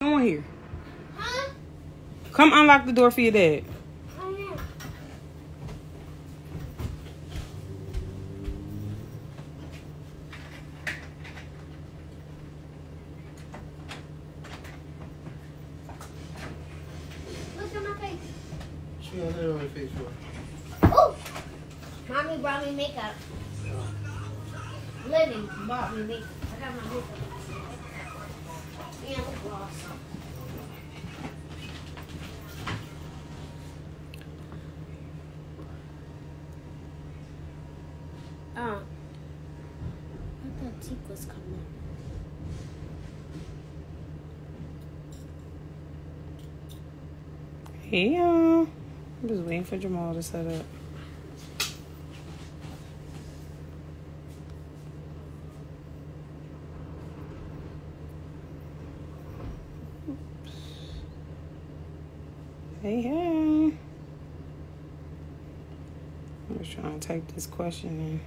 on here. Huh? Come unlock the door for your dad. Look at my face. She got that on her face for. Oh! Mommy brought me makeup. Living bought me makeup. I got my makeup. And lip gloss. I thought Teak was coming. Hey, y'all. I'm just waiting for Jamal to set up. Hey, hey. I'm just trying to type this question in.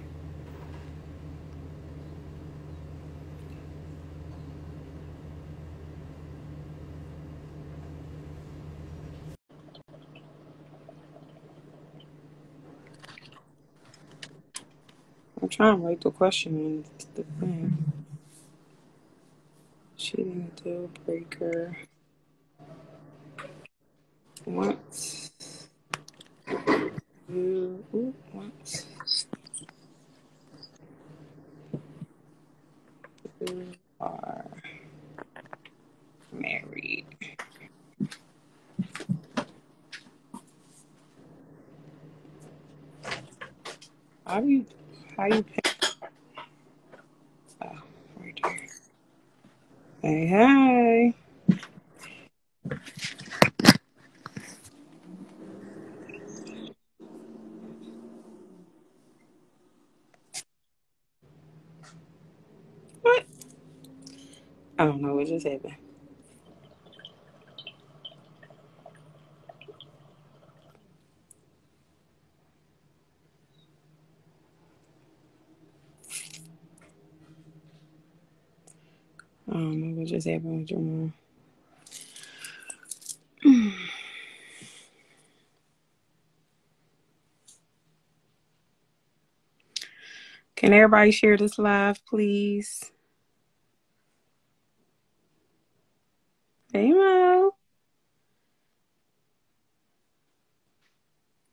I'm trying to write the question in the thing. Cheating a deal breaker. Once you are married. How you pay? Oh, right there. Hey, hey. What? I don't know what just happened. I don't know what just happened with your mom. Can everybody share this live, please? Hey, Mo.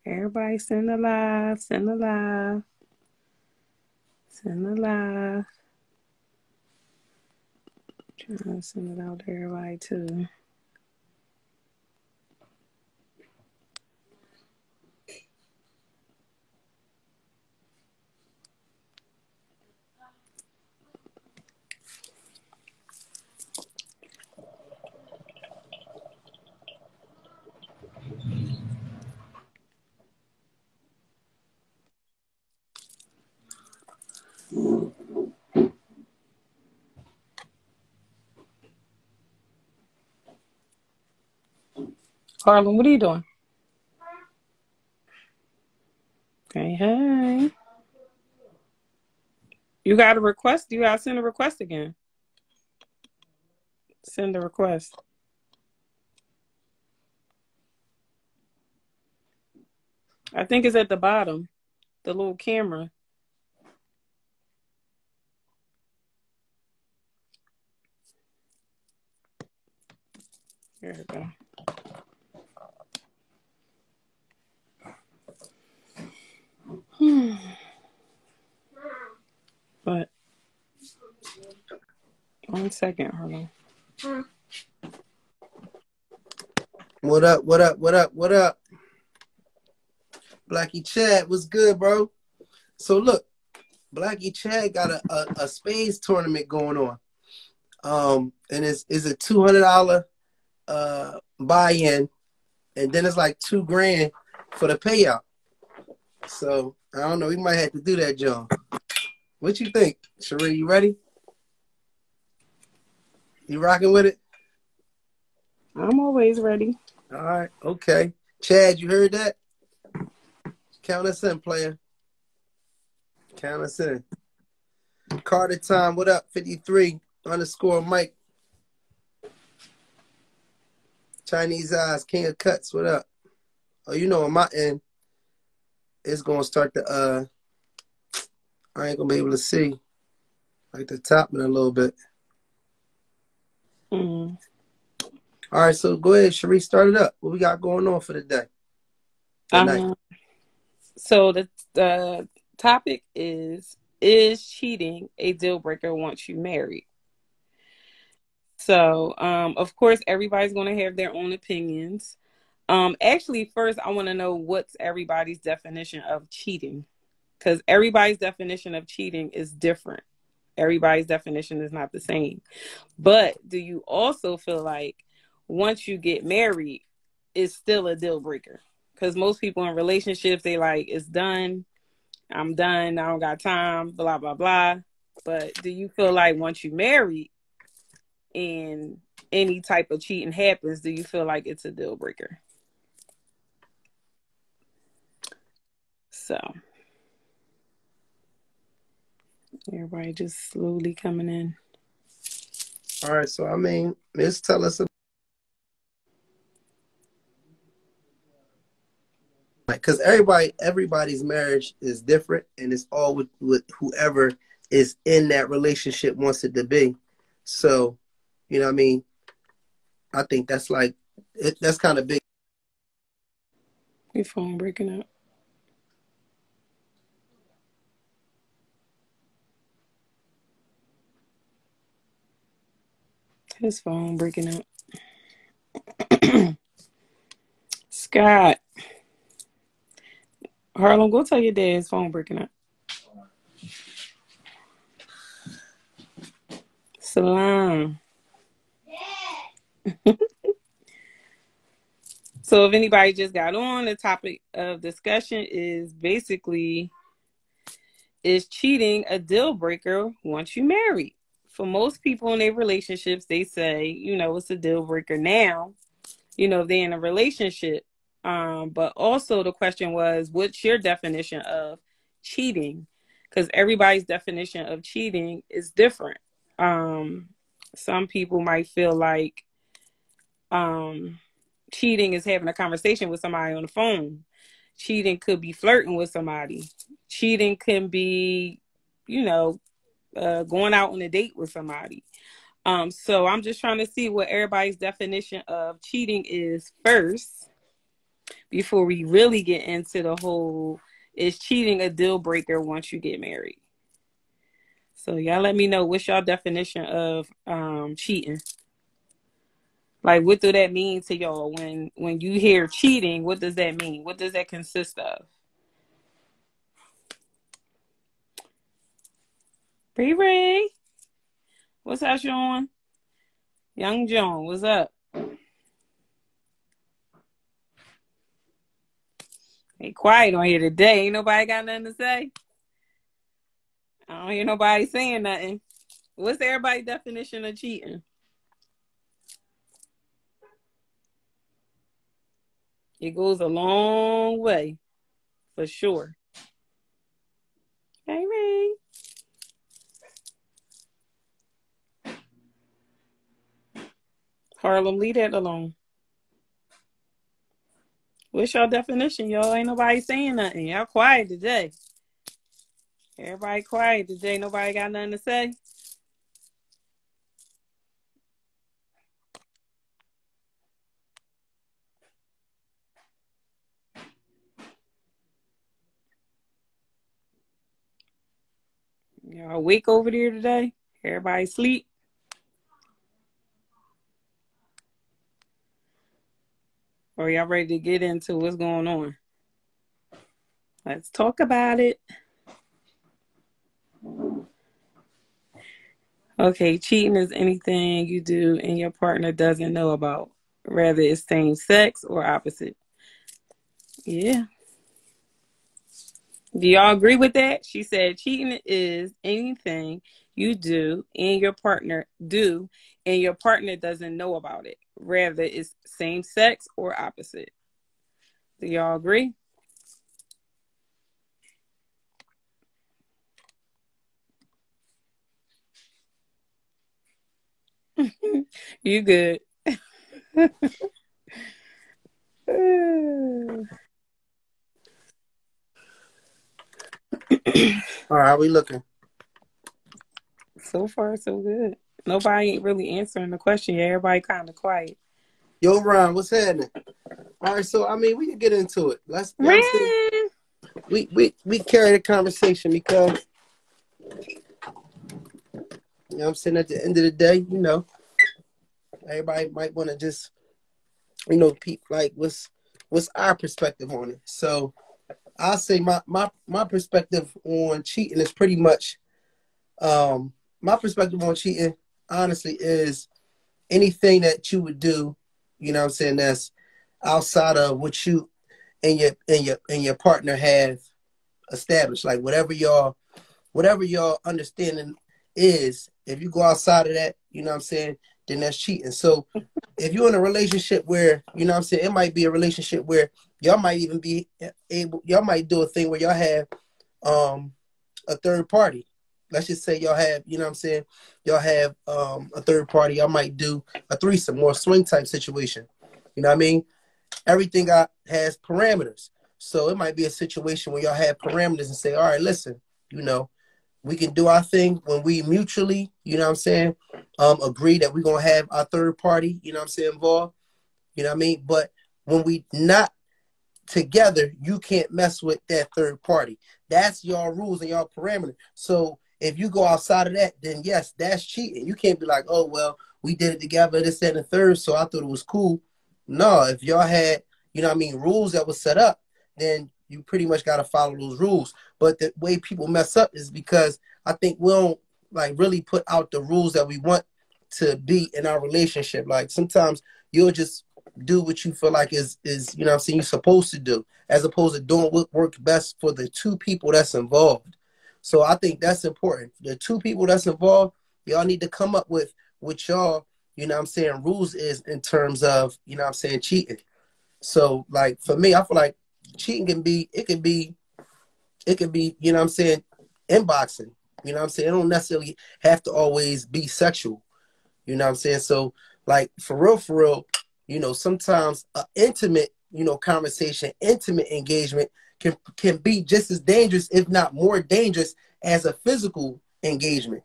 Everybody send a live, send a live, send a live. Trying to send it out to everybody, too. Harlan, what are you doing? Hey, hey. You got a request? You got to send a request again. Send a request. I think it's at the bottom, the little camera. There we go. But 1 second, Harlan. What up? What up? What up? What up? Blackie Chad, what's good, bro? So look, Blackie Chad got a spades tournament going on. And it's a $200 buy-in, and then it's like $2,000 for the payout. So I don't know, we might have to do that, John. What you think, Sheree? You ready? You rocking with it? I'm always ready. All right, okay. Chad, you heard that? Count us in, player. Count us in. Carter time, what up? 53 _ Mike. Chinese eyes, king of cuts. What up? Oh, you know, on my end, it's gonna start to I ain't gonna be able to see like the top in a little bit. Mm. All right, so go ahead, Sharice, start it up. What we got going on for the day? The night. So the topic is cheating a deal breaker once you married? So, of course, everybody's going to have their own opinions. Actually, first, I want to know what's everybody's definition of cheating, because everybody's definition of cheating is different. Everybody's definition is not the same. But do you also feel like once you get married, it's still a deal breaker? Because most people in relationships, they like, it's done. I'm done. I don't got time, blah, blah, blah. But do you feel like once you married and any type of cheating happens, do you feel like it's a deal breaker? So everybody just slowly coming in. All right, so I mean, let's tell us, because everybody's marriage is different, and it's all with whoever is in that relationship wants it to be. So, you know what I mean? I think that's like that's kind of big. Your phone breaking up. His phone breaking up. Scott. Harlem, go tell your dad his phone breaking up. Salam. So if anybody just got on, the topic of discussion is basically, is cheating a deal breaker once you marry? For most people in their relationships, they say, it's a deal breaker now, if they're in a relationship. But also the question was, what's your definition of cheating? Because everybody's definition of cheating is different. Some people might feel like cheating is having a conversation with somebody on the phone. Cheating could be flirting with somebody. Cheating can be, going out on a date with somebody. So I'm just trying to see what everybody's definition of cheating is first, before we really get into the whole, is cheating a deal breaker once you get married? So y'all let me know, what's y'all definition of cheating? Like, what do that mean to y'all? When you hear cheating, what does that mean? What does that consist of? Ray, what's up, Sean? Young John, what's up? Hey, quiet on here today. Ain't nobody got nothing to say? I don't hear nobody saying nothing. What's everybody's definition of cheating? It goes a long way, for sure. Hey, Ray. Harlem, leave that alone. What's your definition, y'all? Ain't nobody saying nothing. Y'all quiet today. Everybody quiet today. Nobody got nothing to say? Y'all awake over there today? Everybody sleep? Or y'all ready to get into what's going on? Let's talk about it. Okay, cheating is anything you do and your partner doesn't know about, whether it's same sex or opposite. Yeah. Do y'all agree with that? She said cheating is anything you do and your partner doesn't know about it, whether it's same sex or opposite. Do y'all agree? You good. All right, how we looking? So far, so good. Nobody ain't really answering the question yet. Everybody kind of quiet. Yo, Ron, what's happening? All right, so I mean, we can get into it. Let's. You know what I'm saying? Ren! We carry the conversation because you know what I'm saying, at the end of the day, you know, everybody might want to just, you know, like what's our perspective on it. So I'll say my perspective on cheating is pretty much my perspective on cheating honestly is anything that you would do, you know what I'm saying, that's outside of what you and your partner have established. Like whatever y'all understanding is, if you go outside of that, you know what I'm saying, then that's cheating. So if you're in a relationship where, you know what I'm saying, it might be a relationship where y'all might even be y'all might do a thing where y'all have a third party. Let's just say y'all have, you know what I'm saying, y'all have a third party. Y'all might do a threesome or a swing type situation. You know what I mean? Everything has parameters. So it might be a situation where y'all have parameters and say, all right, listen, you know, we can do our thing when we mutually, you know what I'm saying, agree that we're going to have our third party, you know what I'm saying, involved. You know what I mean? But when we not together, you can't mess with that third party. That's your rules and your parameters. So if you go outside of that, then yes, that's cheating. You can't be like, oh, well, we did it together, this, that, and the third, so I thought it was cool. No, if y'all had, you know what I mean, rules that was set up, then you pretty much got to follow those rules. But the way people mess up is because I think we don't like really put out the rules that we want to be in our relationship. Like sometimes you'll just do what you feel like is you know what I'm saying, you're supposed to do, as opposed to doing what works best for the two people that's involved. So I think that's important. The two people that's involved, y'all need to come up with what y'all, you know what I'm saying, rules is in terms of, you know what I'm saying, cheating. So like for me, I feel like cheating it can be, you know what I'm saying, inboxing. You know what I'm saying? It don't necessarily have to always be sexual. You know what I'm saying? So like for real, you know, sometimes an intimate, you know, conversation, intimate engagement can be just as dangerous, if not more dangerous, as a physical engagement.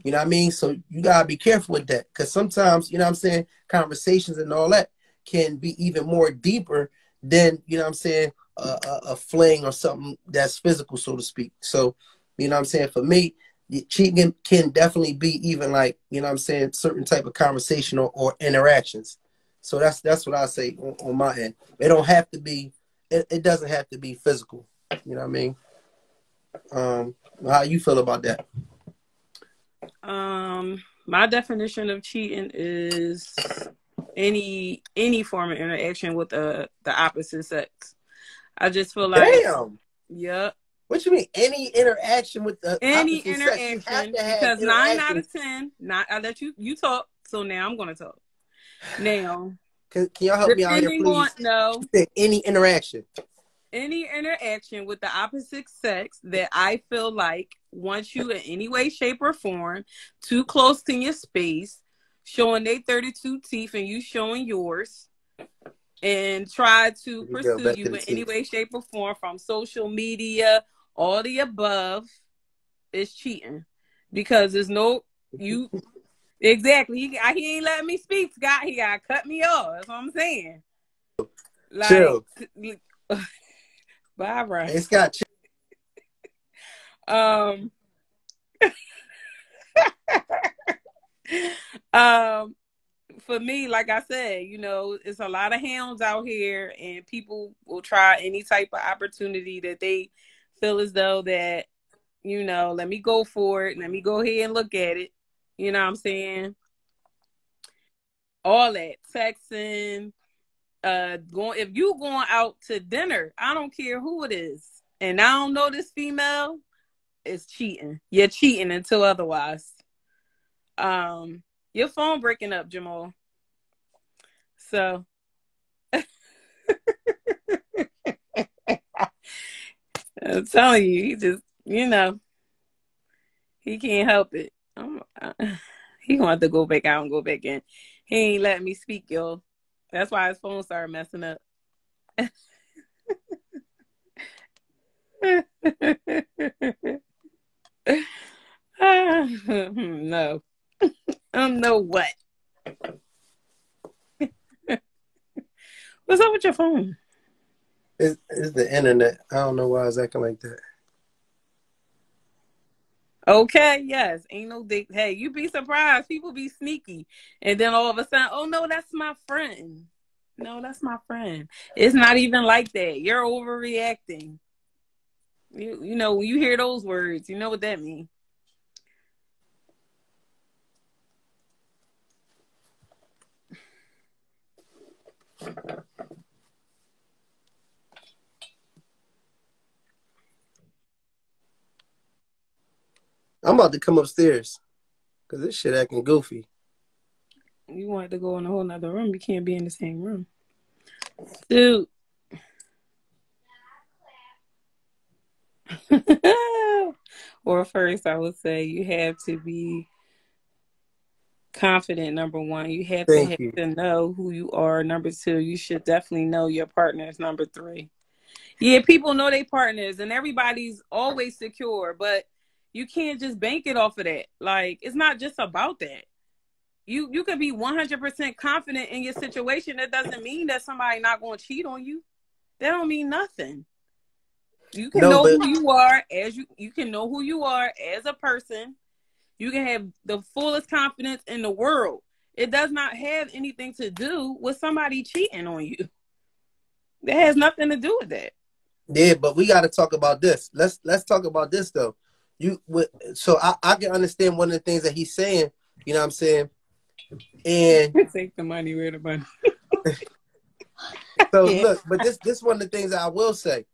You know what I mean? So you gotta be careful with that, because sometimes, you know what I'm saying, conversations and all that can be even more deeper than, you know what I'm saying, a fling or something that's physical, so to speak. So, you know what I'm saying, for me, cheating can definitely be even like, you know what I'm saying, certain type of conversation or interactions. So that's what I say on my end. It don't have to be, it doesn't have to be physical. You know what I mean? How you feel about that? My definition of cheating is any form of interaction with the opposite sex. I just feel like, Damn. yep, What you mean? Any interaction with the any opposite sex? You have interaction, to have because 9 out of 10, not I let you talk, so now I'm gonna talk. Now, Can y'all help me out here, depending on please? no. You said any interaction. Any interaction with the opposite sex that I feel like wants you in any way, shape, or form too close to your space, showing their 32 teeth and you showing yours, and try to Here we go, pursue back you to the in any teeth. way, shape, or form from social media, all the above, is cheating. Because there's no, you, exactly. He ain't letting me speak, Scott. He got to cut me off. That's what I'm saying. Like, Chill. bye, Hey, Brian. Scott, chill. Um, um, for me, like I said, you know, it's a lot of hounds out here, and people will try any type of opportunity that they feel as though that, you know, let me go for it. Let me go ahead and look at it. You know what I'm saying? All that texting, going, if you going out to dinner, I don't care who it is, and I don't know this female, it's cheating. You're cheating until otherwise. Your phone breaking up, Jamal. So I'm telling you, he just, you know, he can't help it. He gonna have to go back out and go back in. He ain't letting me speak, y'all. That's why his phone started messing up. No. No what? What's up with your phone? It's the internet. I don't know why it's acting like that. Okay, yes. Ain't no date. Hey, you be surprised. People be sneaky. And then all of a sudden, oh no, that's my friend. No, that's my friend. It's not even like that. You're overreacting. You know, when you hear those words, you know what that means. I'm about to come upstairs because this shit acting goofy. You wanted to go in a whole nother room. You can't be in the same room. Dude. Or first, I would say you have to be confident. Number one, you have Thank you. to know who you are. Number two, you should definitely know your partners. Number three, yeah, people know their partners, and everybody's always secure, but you can't just bank it off of that. Like, it's not just about that. You could be 100% confident in your situation. That doesn't mean that somebody not going to cheat on you. That don't mean nothing. You can know who you are as you can know who you are as a person. You can have the fullest confidence in the world. It does not have anything to do with somebody cheating on you. It has nothing to do with that. Yeah, but we got to talk about this. Let's talk about this though. So I can understand one of the things that he's saying. You know what I'm saying? And take the money, where the money. So look, but this one of the things that I will say.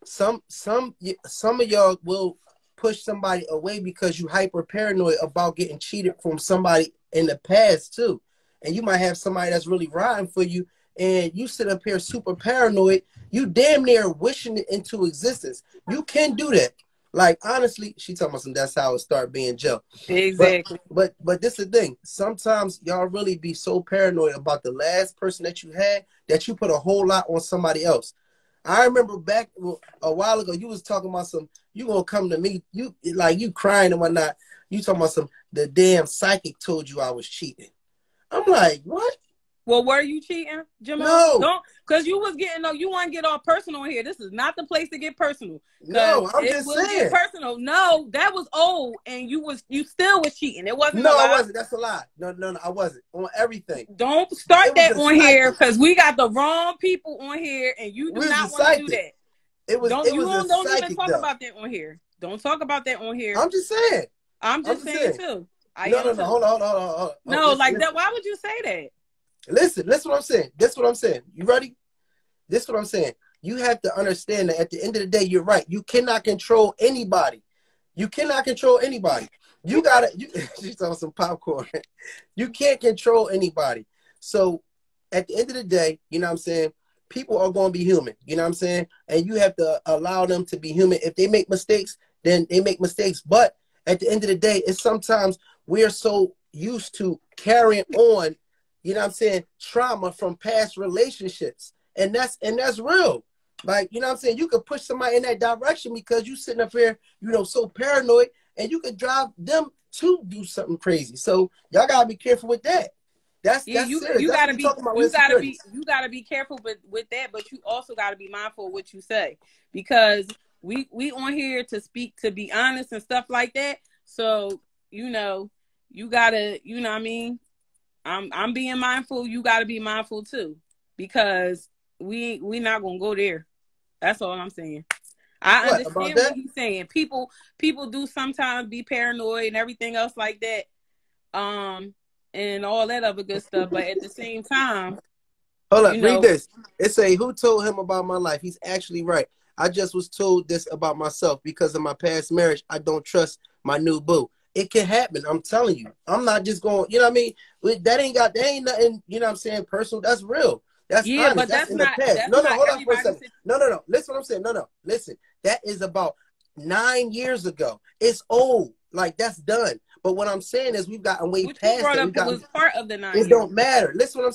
Some of y'all will push somebody away because you hyper paranoid about getting cheated from somebody in the past too. And you might have somebody that's really riding for you and you sit up here super paranoid. You damn near wishing it into existence. You can do that. Like, honestly, she talking about some, that's how it start being Joe. Exactly. But this is the thing. Sometimes y'all really be so paranoid about the last person that you had that you put a whole lot on somebody else. I remember back a while ago, you was talking about some, you gonna come to me, you crying and whatnot. You talking about some, the damn psychic told you I was cheating. I'm like, what? Well, were you cheating, Jamal? No. Don't, because you was getting, you want to get all personal here. This is not the place to get personal. No, I'm just saying. Get personal. No, that was old, and you still was cheating. It wasn't. No, I wasn't. That's a lie. No, I wasn't on everything. Don't start that on here because we got the wrong people on here, and you do not want to do that. Don't even talk about that on here. Don't talk about that on here. I'm just saying. I'm just saying too. No. Hold on. No, like that. Why would you say that? Listen, what I'm saying. This what I'm saying. You ready? This what I'm saying. You have to understand that at the end of the day, you're right. You cannot control anybody. You cannot control anybody. You gotta, she's on some popcorn. You can't control anybody. So at the end of the day, you know what I'm saying? People are going to be human. You know what I'm saying? And you have to allow them to be human. If they make mistakes, then they make mistakes. But at the end of the day, it's sometimes we're so used to carrying on, you know what I'm saying, trauma from past relationships. And that's real. Like, you know what I'm saying? You could push somebody in that direction because you sitting up here, you know, so paranoid, and you could drive them to do something crazy. So y'all gotta be careful with that. That's serious. You gotta be careful with that, but you also gotta be mindful of what you say. Because we on here to speak, to be honest and stuff like that. So, you know, you gotta, you know what I mean? I'm being mindful, you gotta be mindful too. Because we not gonna go there. That's all I'm saying. I understand what he's saying. People do sometimes be paranoid and everything else like that, and all that other good stuff. But at the same time, hold up, read this. It say, who told him about my life? He's actually right. I just was told this about myself because of my past marriage. I don't trust my new boo. It can happen. I'm telling you. I'm not just going. You know what I mean? That ain't nothing. You know what I'm saying? Personal. That's real. That's honest. But that's in the past. No, hold on for a second. No. Listen what I'm saying. No. Listen. That is about 9 years ago. It's old. Like, that's done. But what I'm saying is we've gotten way past that. It was part of the 9 years. It don't matter. Listen what I'm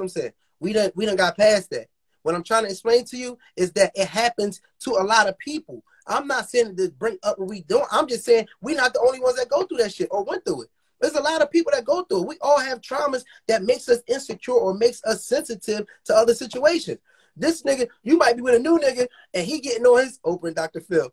saying. We done got past that. What I'm trying to explain to you is that it happens to a lot of people. I'm not saying to bring up what we don't. I'm just saying we're not the only ones that go through that shit or went through it. There's a lot of people that go through it. We all have traumas that makes us insecure or makes us sensitive to other situations. This nigga, you might be with a new nigga and he getting on his open Dr. Phil.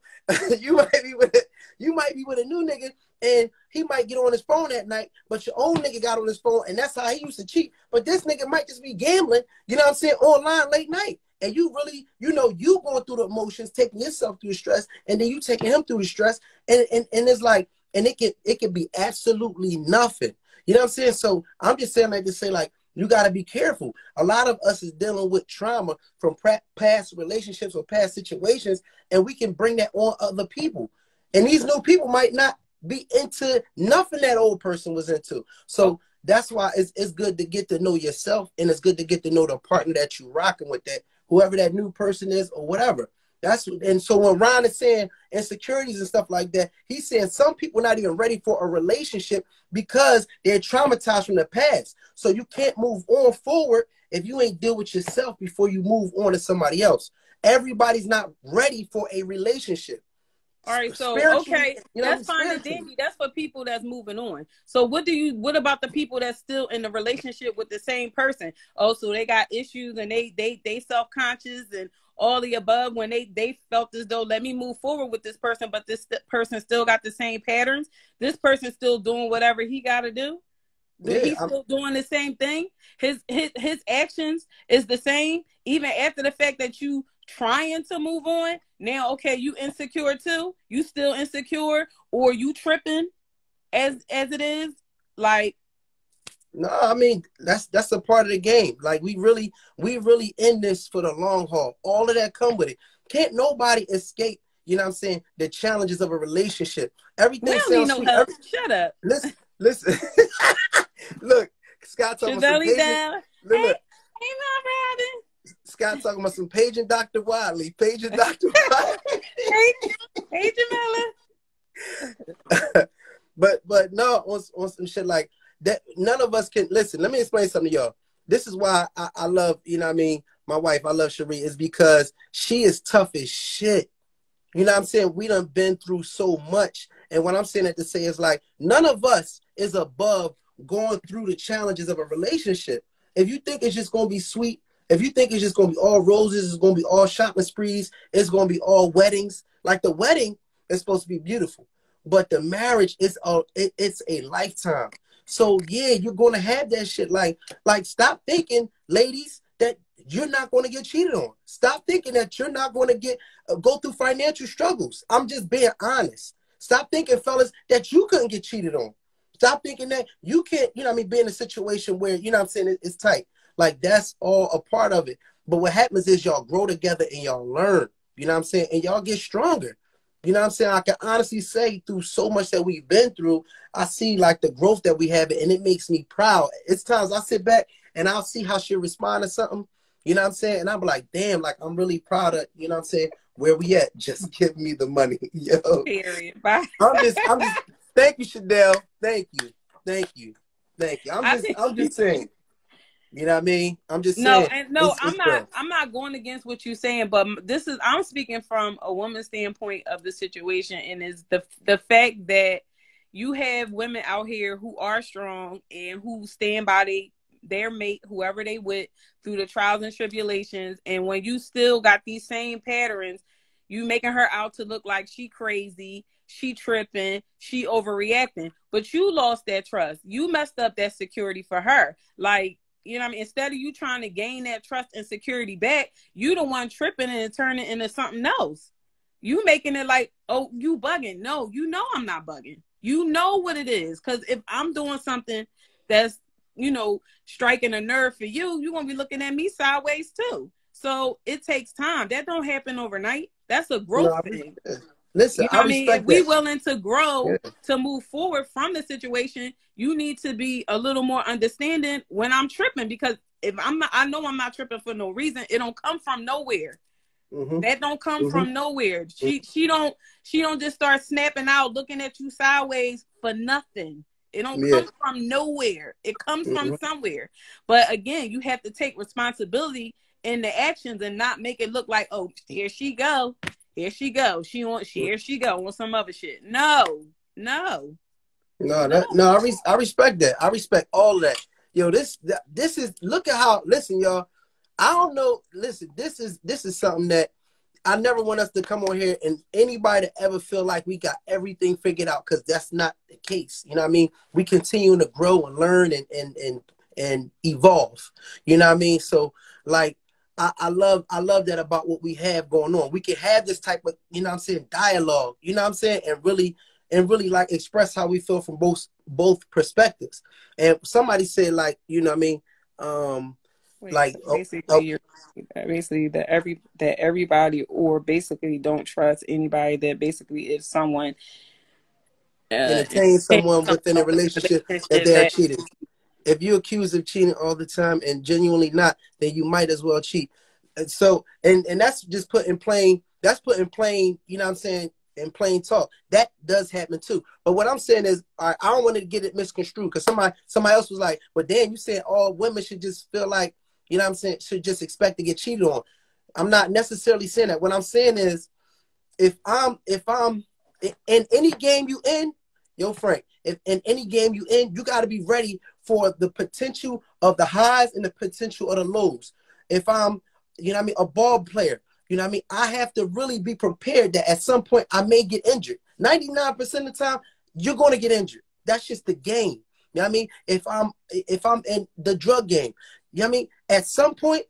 you might be with a new nigga and he might get on his phone at night, but your old nigga got on his phone and that's how he used to cheat. But this nigga might just be gambling, you know what I'm saying, online late night. And you really, you going through the emotions, taking yourself through the stress, and then you taking him through the stress, and it's like, and it can be absolutely nothing. You know what I'm saying? So I'm just saying like to say like, you got to be careful. A lot of us is dealing with trauma from past relationships or past situations, and we can bring that on other people. And these new people might not be into nothing that old person was into. So that's why it's good to get to know yourself, and it's good to get to know the partner that you're rocking with, that whoever that new person is or whatever. And so when Ron is saying insecurities and stuff like that, he's saying some people are not even ready for a relationship because they're traumatized from the past. So you can't move on forward if you ain't deal with yourself before you move on to somebody else. Everybody's not ready for a relationship. All right, so okay, that's fine and dandy. That's for people that's moving on. So what about the people that's still in the relationship with the same person? Oh, so they got issues and they self-conscious and all the above when they felt as though, let me move forward with this person, but this person still got the same patterns. This person's still doing whatever he got to do. He's still doing the same thing. His actions is the same, even after the fact that you trying to move on. Now, okay, you insecure too. You still insecure, or you tripping as it is. Like, no, I mean that's a part of the game. Like we really in this for the long haul. All of that come with it. Can't nobody escape, you know what I'm saying, the challenges of a relationship. Everything sounds sweet. Shut up. Listen. Look, Scott talking about some down. Look. Hey, Mom Robin. Scott talking about some paging Dr. Wiley. Paging Dr. Wiley. hey, Jamila. but no, on some shit like that, none of us can listen. Let me explain something to y'all. This is why I love, you know what I mean, my wife. I love Cherie, is because she is tough as shit. You know what I'm saying? We done been through so much. And what I'm saying that to say is like, none of us is above going through the challenges of a relationship. If you think it's just going to be sweet, if you think it's just going to be all roses, it's going to be all shopping sprees, it's going to be all weddings. Like the wedding is supposed to be beautiful, but the marriage is it's a lifetime. So yeah, you're going to have that shit. Like stop thinking, ladies, that you're not going to get cheated on. Stop thinking that you're not going to go through financial struggles. I'm just being honest. Stop thinking, fellas, that you couldn't get cheated on. Stop thinking that you can't, you know what I mean, be in a situation where, you know what I'm saying, it's tight. Like, that's all a part of it. But what happens is y'all grow together and y'all learn, you know what I'm saying, and y'all get stronger. You know what I'm saying? I can honestly say through so much that we've been through, I see like the growth that we have, and it makes me proud. It's times I sit back and I'll see how she respond to something, you know what I'm saying? And I'm like, damn, like I'm really proud of, you know what I'm saying, where we at? Just give me the money. Yo. Period. Bye. I'm just thank you, Shadell. Thank you. I'm just saying. You know what I mean? I'm just saying. I'm not going against what you're saying, but I'm speaking from a woman's standpoint of the situation, and is the fact that you have women out here who are strong and who stand by their mate, whoever they with, through the trials and tribulations. And when you still got these same patterns, you making her out to look like she crazy, she tripping, she overreacting. But you lost that trust. You messed up that security for her. Like, you know what I mean? Instead of you trying to gain that trust and security back, you the one tripping and turning into something else. You making it like, oh, you bugging. No, you know I'm not bugging. You know what it is. Because if I'm doing something that's, you know, striking a nerve for you, you're going to be looking at me sideways too. So it takes time. That don't happen overnight. That's a growth thing. Listen, you know what I mean? If we willing to grow, to move forward from the situation, you need to be a little more understanding when I'm tripping, because if I know I'm not tripping for no reason. It don't come from nowhere. Mm-hmm. That don't come from nowhere. She don't just start snapping out, looking at you sideways for nothing. It don't Yeah. come from nowhere. It comes Mm-hmm. from somewhere. But again, you have to take responsibility in the actions and not make it look like, oh, here she go. Here she go. Here she go on some other shit. No. No, I respect that. I respect all of that. Yo, this is, look at how, listen, y'all. I don't know. Listen, this is something that I never want us to come on here and anybody to ever feel like we got everything figured out, because that's not the case. You know what I mean? We continue to grow and learn and evolve. You know what I mean? So like I love that about what we have going on. We can have this type of, you know what I'm saying, dialogue, you know what I'm saying, and really like express how we feel from both perspectives. And somebody said, like, you know what I mean, like basically that everybody, or basically don't trust anybody, that basically if someone entertain someone within a relationship if they're cheating. If you're accused of cheating all the time and genuinely not, then you might as well cheat. And so, and that's just put in plain, you know what I'm saying, in plain talk. That does happen too. But what I'm saying is, I don't want to get it misconstrued, because somebody else was like, but Dan, you said all women should just feel like, you know what I'm saying, should just expect to get cheated on. I'm not necessarily saying that. What I'm saying is, if I'm in any game you in, yo, Frank, if in any game you in, you got to be ready for the potential of the highs and the potential of the lows. If I'm, you know what I mean, a ball player, you know what I mean, I have to really be prepared that at some point I may get injured. 99% of the time, you're going to get injured. That's just the game. You know what I mean? If I'm in the drug game, you know what I mean, at some point,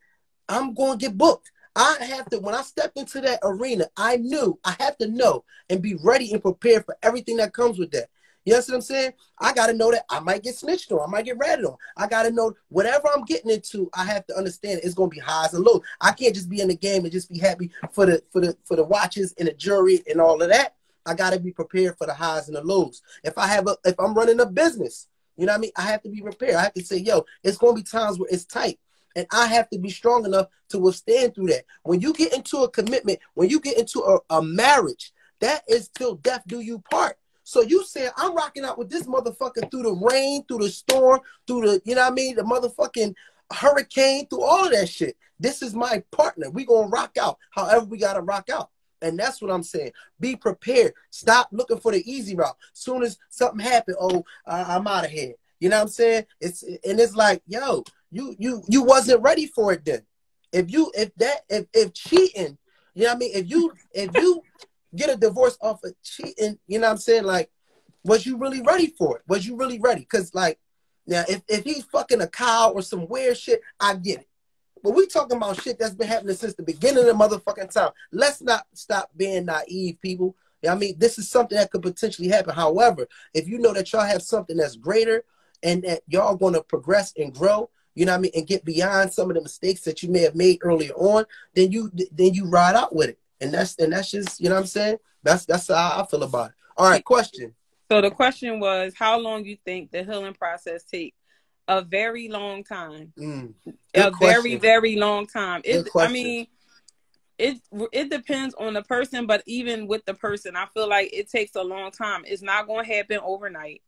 I'm going to get booked. I have to, when I stepped into that arena, I knew I have to know and be ready and prepared for everything that comes with that. You know what I'm saying? I got to know that I might get snitched on. I might get ratted on. I got to know whatever I'm getting into, I have to understand it's going to be highs and lows. I can't just be in the game and just be happy for the watches and the jury and all of that. I got to be prepared for the highs and the lows. If I'm running a business, you know what I mean? I have to be prepared. I have to say, yo, it's going to be times where it's tight. And I have to be strong enough to withstand through that. When you get into a commitment, when you get into a marriage, that is till death do you part. So you said, I'm rocking out with this motherfucker through the rain, through the storm, through the, you know what I mean, the motherfucking hurricane, through all of that shit. This is my partner. We gonna rock out however we gotta rock out. And that's what I'm saying. Be prepared. Stop looking for the easy route. Soon as something happens, I'm out of here. You know what I'm saying? It's like, yo, you wasn't ready for it then. If cheating, you know what I mean? If you get a divorce off of cheating, you know what I'm saying? Like, was you really ready for it? Was you really ready? Because, like, now, if he's fucking a cow or some weird shit, I get it. But we talking about shit that's been happening since the beginning of the motherfucking time. Let's not stop being naive, people. You know what I mean? This is something that could potentially happen. However, if you know that y'all have something that's greater and that y'all going to progress and grow, you know what I mean, and get beyond some of the mistakes that you may have made earlier on, then you ride out with it. And that's just, you know what I'm saying? That's how I feel about it. All right, question. So the question was, how long you think the healing process takes? A very long time. Very, very long time. I mean, it depends on the person, but even with the person, I feel like it takes a long time. It's not going to happen overnight.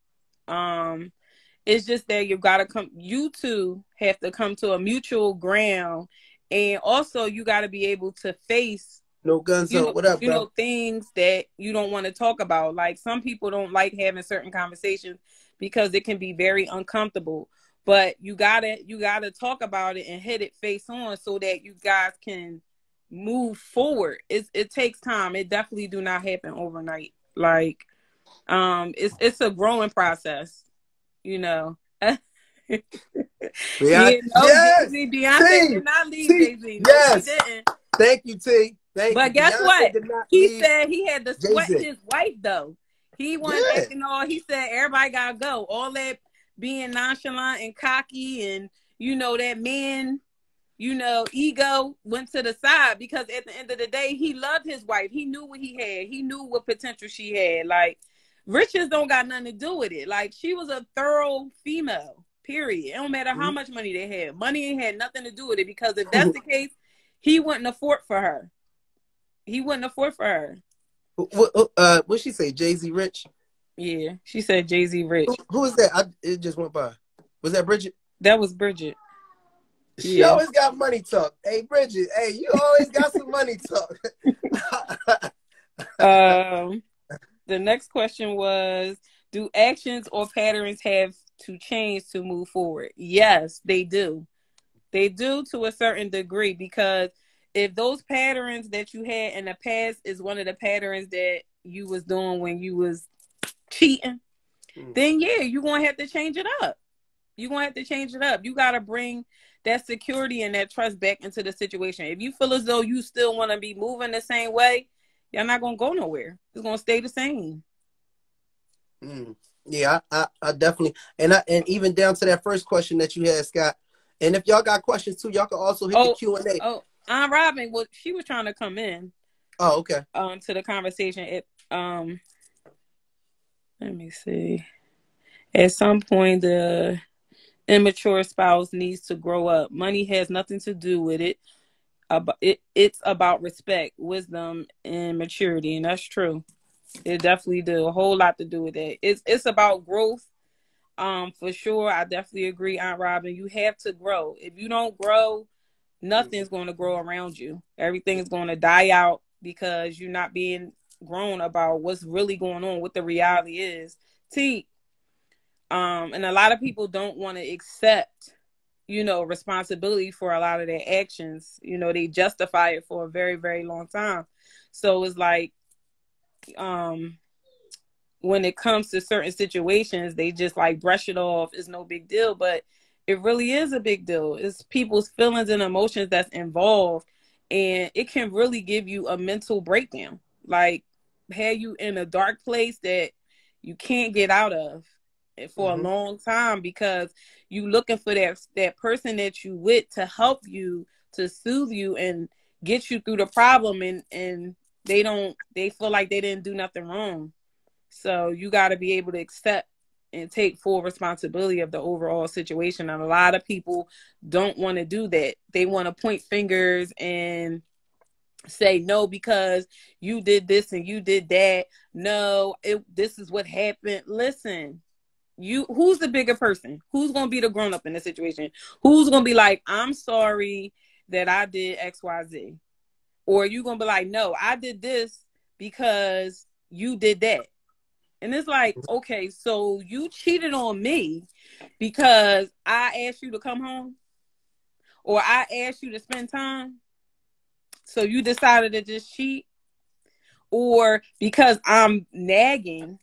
It's just that you two have to come to a mutual ground, and also you got to be able to face no guns up. What up, bro? Things that you don't want to talk about. Like, some people don't like having certain conversations because it can be very uncomfortable. But you gotta talk about it and hit it face on so that you guys can move forward. It takes time. It definitely do not happen overnight. Like, it's a growing process, you know. Yes. Beyonce did not leave Jay-Z. No, yes. she didn't. Thank you, T. But guess Beyonce what? He said he had to sweat his wife, though. He wasn't acting all. He said everybody gotta go. All that being nonchalant and cocky, and that man, ego went to the side, because at the end of the day, he loved his wife. He knew what he had. He knew what potential she had. Like, riches don't got nothing to do with it. Like, she was a thorough female, period. It don't matter how much money they had. Money ain't had nothing to do with it, because if that's the case, he wouldn't afford for her. He wouldn't afford for her. What'd she say? Jay-Z rich? Yeah, she said Jay-Z rich. Who is that? It just went by. Was that Bridget? That was Bridget. She Yeah. always got money talk. Hey, Bridget. Hey, you always got some money talk. The next question was, do actions or patterns have to change to move forward? Yes, they do. They do to a certain degree, because if those patterns that you had in the past is one of the patterns that you was doing when you was cheating, then yeah, you're going to have to change it up. You're going to have to change it up. You got to bring that security and that trust back into the situation. If you feel as though you still want to be moving the same way, you're not going to go nowhere. It's going to stay the same. Yeah, I definitely, and even down to that first question that you had, Scott. And if y'all got questions too, y'all can also hit the Q&A. Oh, Aunt Robin, well, she was trying to come in. Oh, okay. To the conversation. Let me see. At some point, the immature spouse needs to grow up. Money has nothing to do with it. It's about respect, wisdom, and maturity, and that's true. It definitely do a whole lot to do with that. It's about growth. For sure, I definitely agree, Aunt Robin. You have to grow. If you don't grow, nothing's going to grow around you. Everything is going to die out because you're not being grown about what's really going on, what the reality is. And a lot of people don't want to accept, responsibility for a lot of their actions. They justify it for a very, very long time. So it's like, when it comes to certain situations, they just like brush it off. It's no big deal, but it really is a big deal. It's people's feelings and emotions that's involved, and it can really give you a mental breakdown. Like, have you in a dark place that you can't get out of for a long time, because you looking for that person that you with to help you, to soothe you and get you through the problem, and they feel like they didn't do nothing wrong. So you got to be able to accept and take full responsibility of the overall situation. And a lot of people don't want to do that. They want to point fingers and say, no, because you did this and you did that. No, this is what happened. Listen, who's the bigger person? Who's going to be the grown up in the situation? Who's going to be like, I'm sorry that I did X, Y, Z? Or you going to be like, no, I did this because you did that. And it's like, okay, so you cheated on me because I asked you to come home, or I asked you to spend time, so you decided to just cheat? Or because I'm nagging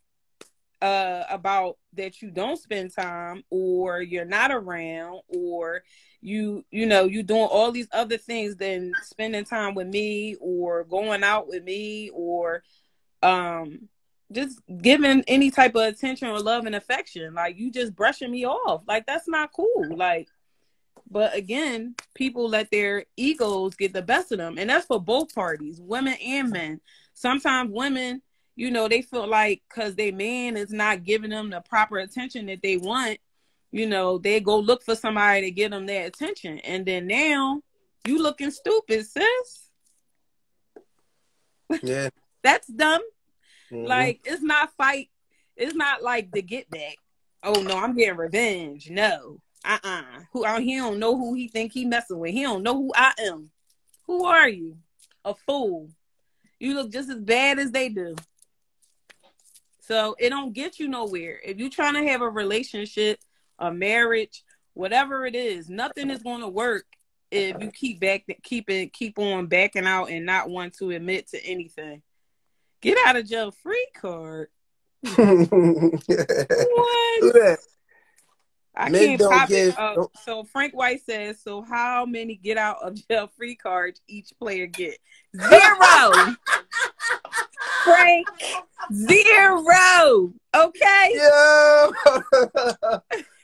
about that you don't spend time, or you're not around, or you doing all these other things than spending time with me or going out with me, or just giving any type of attention or love and affection. Like, you just brushing me off. Like, that's not cool. Like, but again, people let their egos get the best of them. And that's for both parties, women and men. Sometimes women, they feel like because their man is not giving them the proper attention that they want, they go look for somebody to give them their attention. And then now you looking stupid, sis. Yeah. That's dumb. Like, it's not fight. It's not like the get back. Oh no, I'm getting revenge. No. He don't know who he think he messing with. He don't know who I am. Who are you? A fool. You look just as bad as they do. So it don't get you nowhere. If you're trying to have a relationship, a marriage, whatever it is, nothing is going to work if you keep on backing out and not want to admit to anything. Get out of jail free card. What? I can't pop it up. So Frank White says, so how many get out of jail free cards each player get? 0. Frank, 0. Okay. Yo.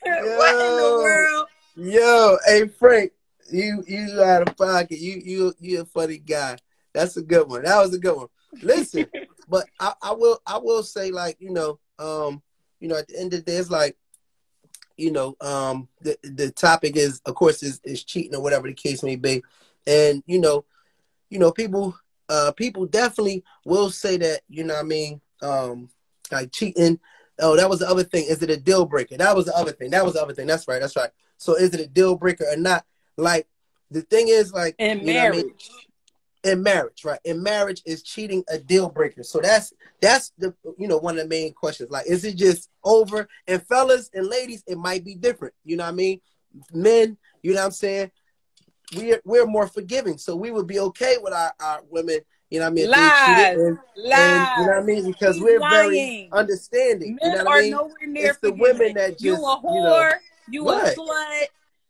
What in the world? Yo, hey Frank, you out of pocket. You a funny guy. That's a good one. That was a good one. Listen, but I will say, like, at the end of the day, it's like, the topic is, of course, is cheating or whatever the case may be. And, people definitely will say that, like cheating Oh, that was the other thing. Is it a deal breaker? That was the other thing. That's right. So is it a deal breaker or not? Like, the thing is, like, In you know what I mean? marriage. In marriage, right? In marriage, is cheating a deal breaker? So that's the, one of the main questions. Like, is it just over? And fellas and ladies, it might be different. You know what I mean? Men, you know what I'm saying? We're more forgiving, so we would be okay with our women. You know what I mean? If they cheated, Lies. and you know what I Lies. mean? Because She's we're very lying. understanding. You Men know what I are mean? nowhere near It's the women forgiving. that You just, a whore. You a what? slut.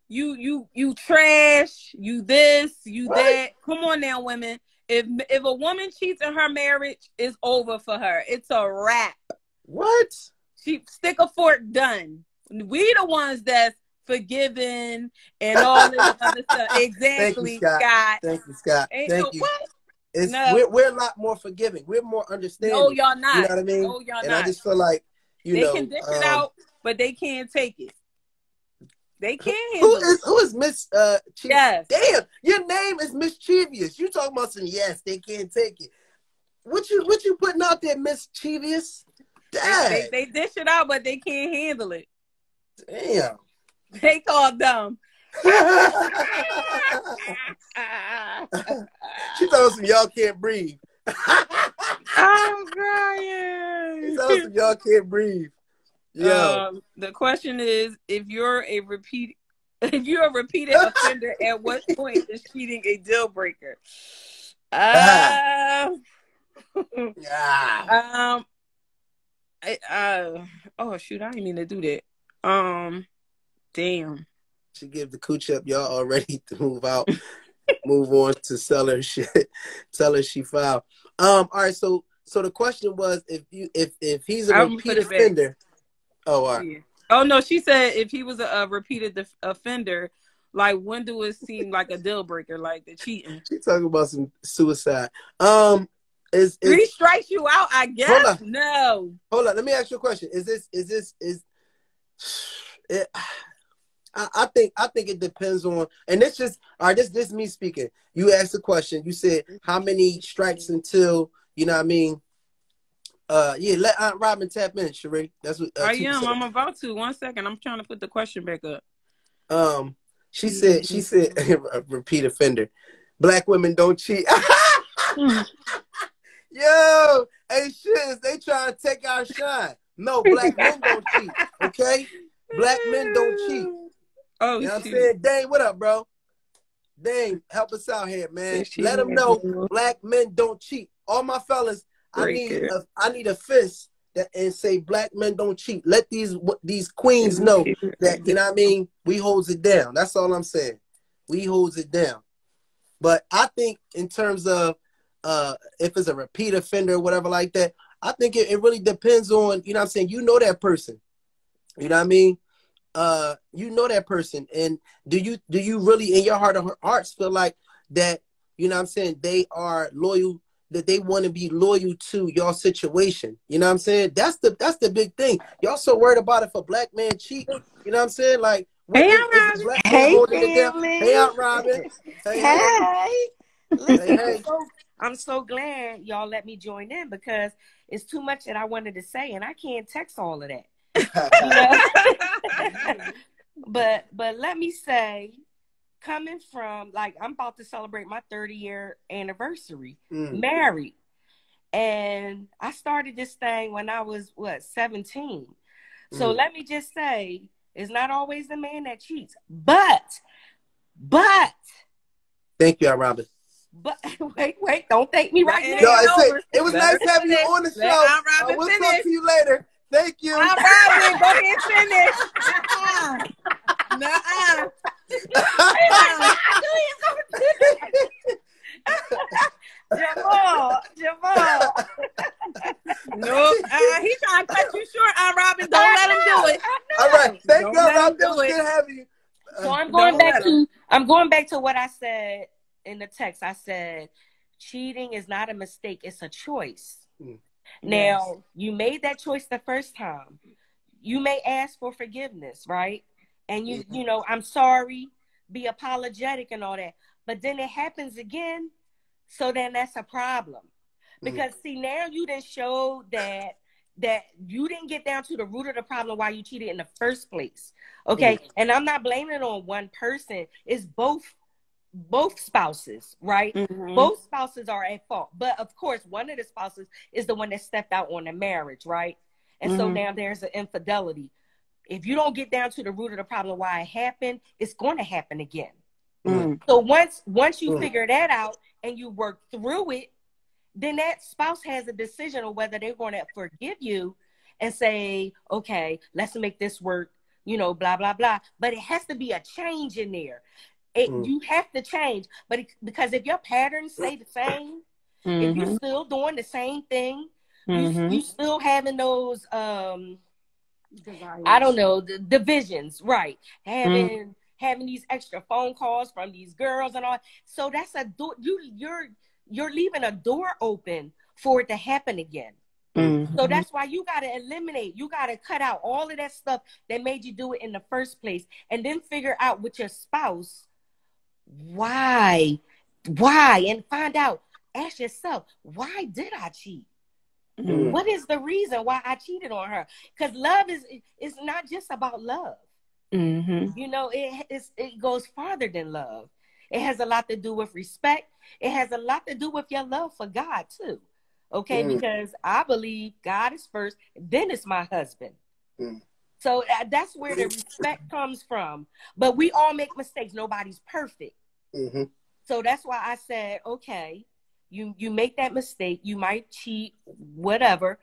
You trash. You this. You What? that. Come on now, women. If a woman cheats in her marriage, it's over for her. It's a wrap. What? She stick a fork, done. We the ones that's forgiving and all this other stuff. Exactly, Scott. Thank you, Scott. Ain't Thank no you. what? It's No. we're a lot more forgiving. We're more understanding. No, y'all not. You know what I mean? No, y'all and not. I just feel like, they can dish it out, but they can't take it. They can't handle it. Who is Miss Yes. Damn, your name is Mischievous. You talking about some yes, they can't take it. What you putting out there, Mischievous? They dish it out, but they can't handle it. Damn. They call dumb. She told us y'all can't breathe. I'm crying. She told us y'all can't breathe. Yo. The question is, if you're a repeated offender, at what point is cheating a deal breaker? Oh shoot, I didn't mean to do that. Damn. She give the cooch up. Y'all all ready to move out. Move on to sell her shit. Tell her she filed. All right. So the question was, if he's a repeat offender. Oh, all right. Yeah. Oh no, she said if he was a repeated offender, like when do it seem like a deal breaker, like the cheating? She talking about some suicide. Is 3 strikes you out? I guess. Hold on. No. Hold on. Let me ask you a question. I think it depends on, and it's just, all right, this me speaking. You asked the question. You said how many strikes until, you know what I mean? Yeah, let Aunt Robin tap in, Sheree. That's what I am. I'm about to. 1 second. I'm trying to put the question back up. She said repeat offender. Black women don't cheat. Yo, hey shiz, they trying to take our shine. No, black men don't cheat. Okay? Black men don't cheat. Oh, you know what I'm saying? Dane, what up, bro? Dane, help us out here, man. Let them know black men don't cheat. All my fellas, I need a fist and say black men don't cheat. Let these queens know that, you know what I mean, we holds it down. That's all I'm saying. We holds it down. But I think in terms of if it's a repeat offender or whatever like that, I think it really depends on, you know what I'm saying, you know that person. You know what I mean? You know that person, and do you really in your heart of hearts feel like that, you know what I'm saying, they are loyal, that they want to be loyal to your situation? You know what I'm saying? That's the big thing. Y'all so worried about if a black man cheat. You know what I'm saying? Like, hey, Aunt Robin. Hey, family. Hey, Aunt Robin. Hey. Listen, hey. I'm so glad y'all let me join in, because it's too much that I wanted to say, and I can't text all of that. But let me say, coming from, like, I'm about to celebrate my 30-year anniversary, married, and I started this thing when I was 17. So let me just say, it's not always the man that cheats, but thank you, Aunt Robin. But wait, don't thank me right now. It was nice having you on the show. We'll talk to you later. Thank you. Aunt Robin, go ahead and finish. Jamal. Nope. He's trying to cut you short, Aunt Robin. Don't let him do it. All right. Thank you, Aunt Robin. It was good having you. So I'm going back to what I said in the text. I said, cheating is not a mistake, it's a choice. Now, you made that choice the first time. You may ask for forgiveness, right? And you know, I'm sorry, be apologetic and all that. But then it happens again, so then that's a problem. Because see, now you done showed that that you didn't get down to the root of the problem why you cheated in the first place. Okay. And I'm not blaming it on one person. It's both spouses, right? Both spouses are at fault. But of course, one of the spouses is the one that stepped out on the marriage, right? And so now there's an infidelity. If you don't get down to the root of the problem why it happened, it's going to happen again. So once you figure that out and you work through it, then that spouse has a decision on whether they're going to forgive you and say, okay, let's make this work, you know, blah, blah, blah. But it has to be a change in there. You have to change. But because if your patterns stay the same, if you're still doing the same thing, you still having those, I don't know, the divisions, right? Having these extra phone calls from these girls and all. So that's a door. You're leaving a door open for it to happen again. So that's why you got to eliminate. You got to cut out all of that stuff that made you do it in the first place, and then figure out with your spouse why, and find out. Ask yourself, why did I cheat? What is the reason why I cheated on her? Because love is not just about love. You know, it goes farther than love. It has a lot to do with respect. It has a lot to do with your love for God too. Okay, because I believe God is first, then it's my husband. So that's where the respect comes from. But we all make mistakes. Nobody's perfect. So that's why I said, okay, you make that mistake. You might cheat, whatever,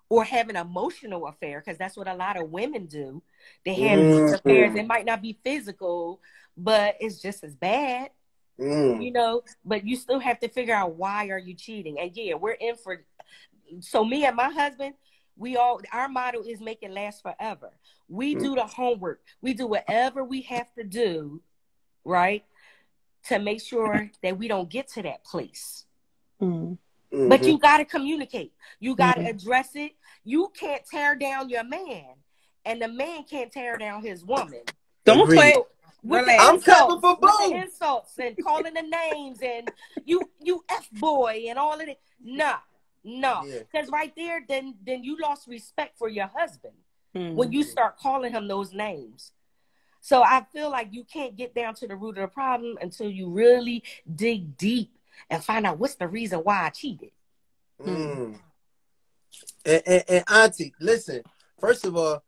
or have an emotional affair, because that's what a lot of women do. They have these affairs. It might not be physical, but it's just as bad. You know, but you still have to figure out why are you cheating. And yeah, we're in for, so me and my husband, our motto is make it last forever. We do the homework. We do whatever we have to do, right, to make sure that we don't get to that place. But you got to communicate. You got to address it. You can't tear down your man, and the man can't tear down his woman. Don't play. I'm coming for both. The insults and calling the names and you F boy and all of it. No. Because right there, then you lost respect for your husband when you start calling him those names. So I feel like you can't get down to the root of the problem until you really dig deep and find out what's the reason why I cheated. And Auntie, listen. First of all,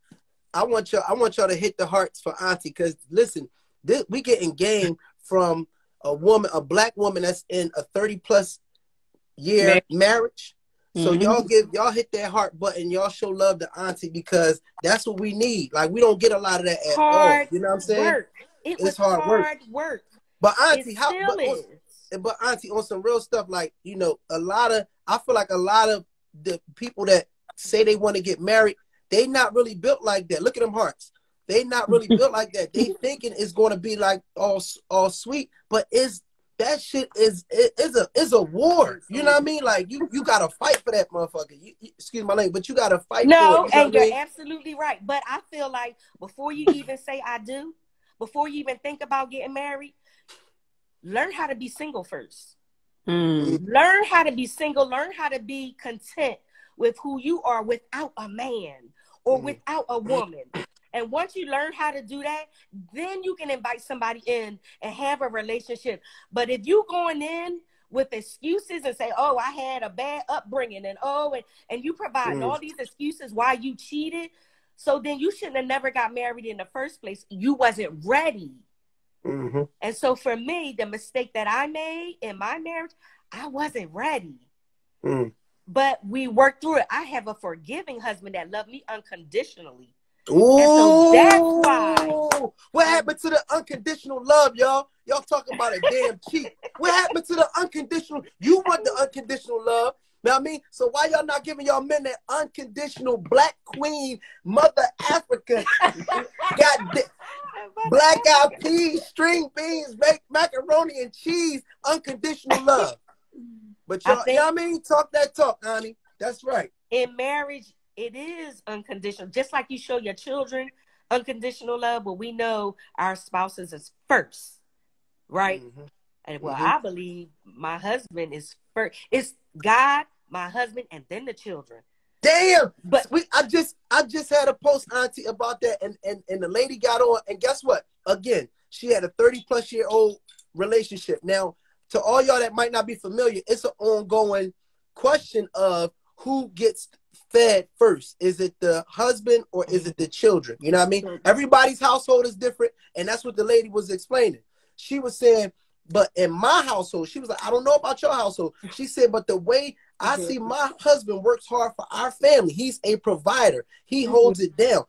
I want y'all to hit the hearts for Auntie, because listen. We getting game from a black woman that's in a 30+ year marriage. So y'all hit that heart button. Y'all show love to Auntie, because that's what we need. Like, we don't get a lot of that at all. You know what I'm saying? It's hard work. But Auntie, but Auntie, on some real stuff, like, you know, I feel like a lot of the people that say they want to get married, they not really built like that. Look at them hearts. They not really built like that. They thinking it's going to be like all sweet, but that shit is a war. You know what I mean? Like, you got to fight for that motherfucker. Excuse my language, but you got to fight for it. No, and you're absolutely right. But I feel like before you even say I do, before you even think about getting married, learn how to be single first. Learn how to be single. Learn how to be content with who you are without a man or without a woman. And once you learn how to do that, then you can invite somebody in and have a relationship. But if you going in with excuses and say, oh, I had a bad upbringing, and you provide all these excuses why you cheated, so then you shouldn't have never got married in the first place. You wasn't ready. And so for me, the mistake that I made in my marriage, I wasn't ready. But we worked through it. I have a forgiving husband that loved me unconditionally. Ooh, so that's why. What happened to the unconditional love, y'all? Y'all talking about a damn cheat. What happened to the unconditional? You want the unconditional love. Know what I mean? So why y'all not giving y'all men that unconditional black queen, mother Africa, got black eyed peas, string beans, macaroni and cheese, unconditional love? But y'all, you know what I mean? Talk that talk, honey. That's right. In marriage, it is unconditional. Just like you show your children unconditional love, but we know our spouses is first, right? And I believe my husband is first. It's God, my husband, and then the children. Damn. But I just had a post, Auntie, about that, and the lady got on, and guess what? Again, she had a 30-plus-year-old relationship. Now, to all y'all that might not be familiar, it's an ongoing question of who gets fed first. Is it the husband or is it the children? You know what I mean? Everybody's household is different, and that's what the lady was explaining. She was saying, but in my household, she was like, I don't know about your household. She said, but the way I see my husband works hard for our family. He's a provider. He holds it down.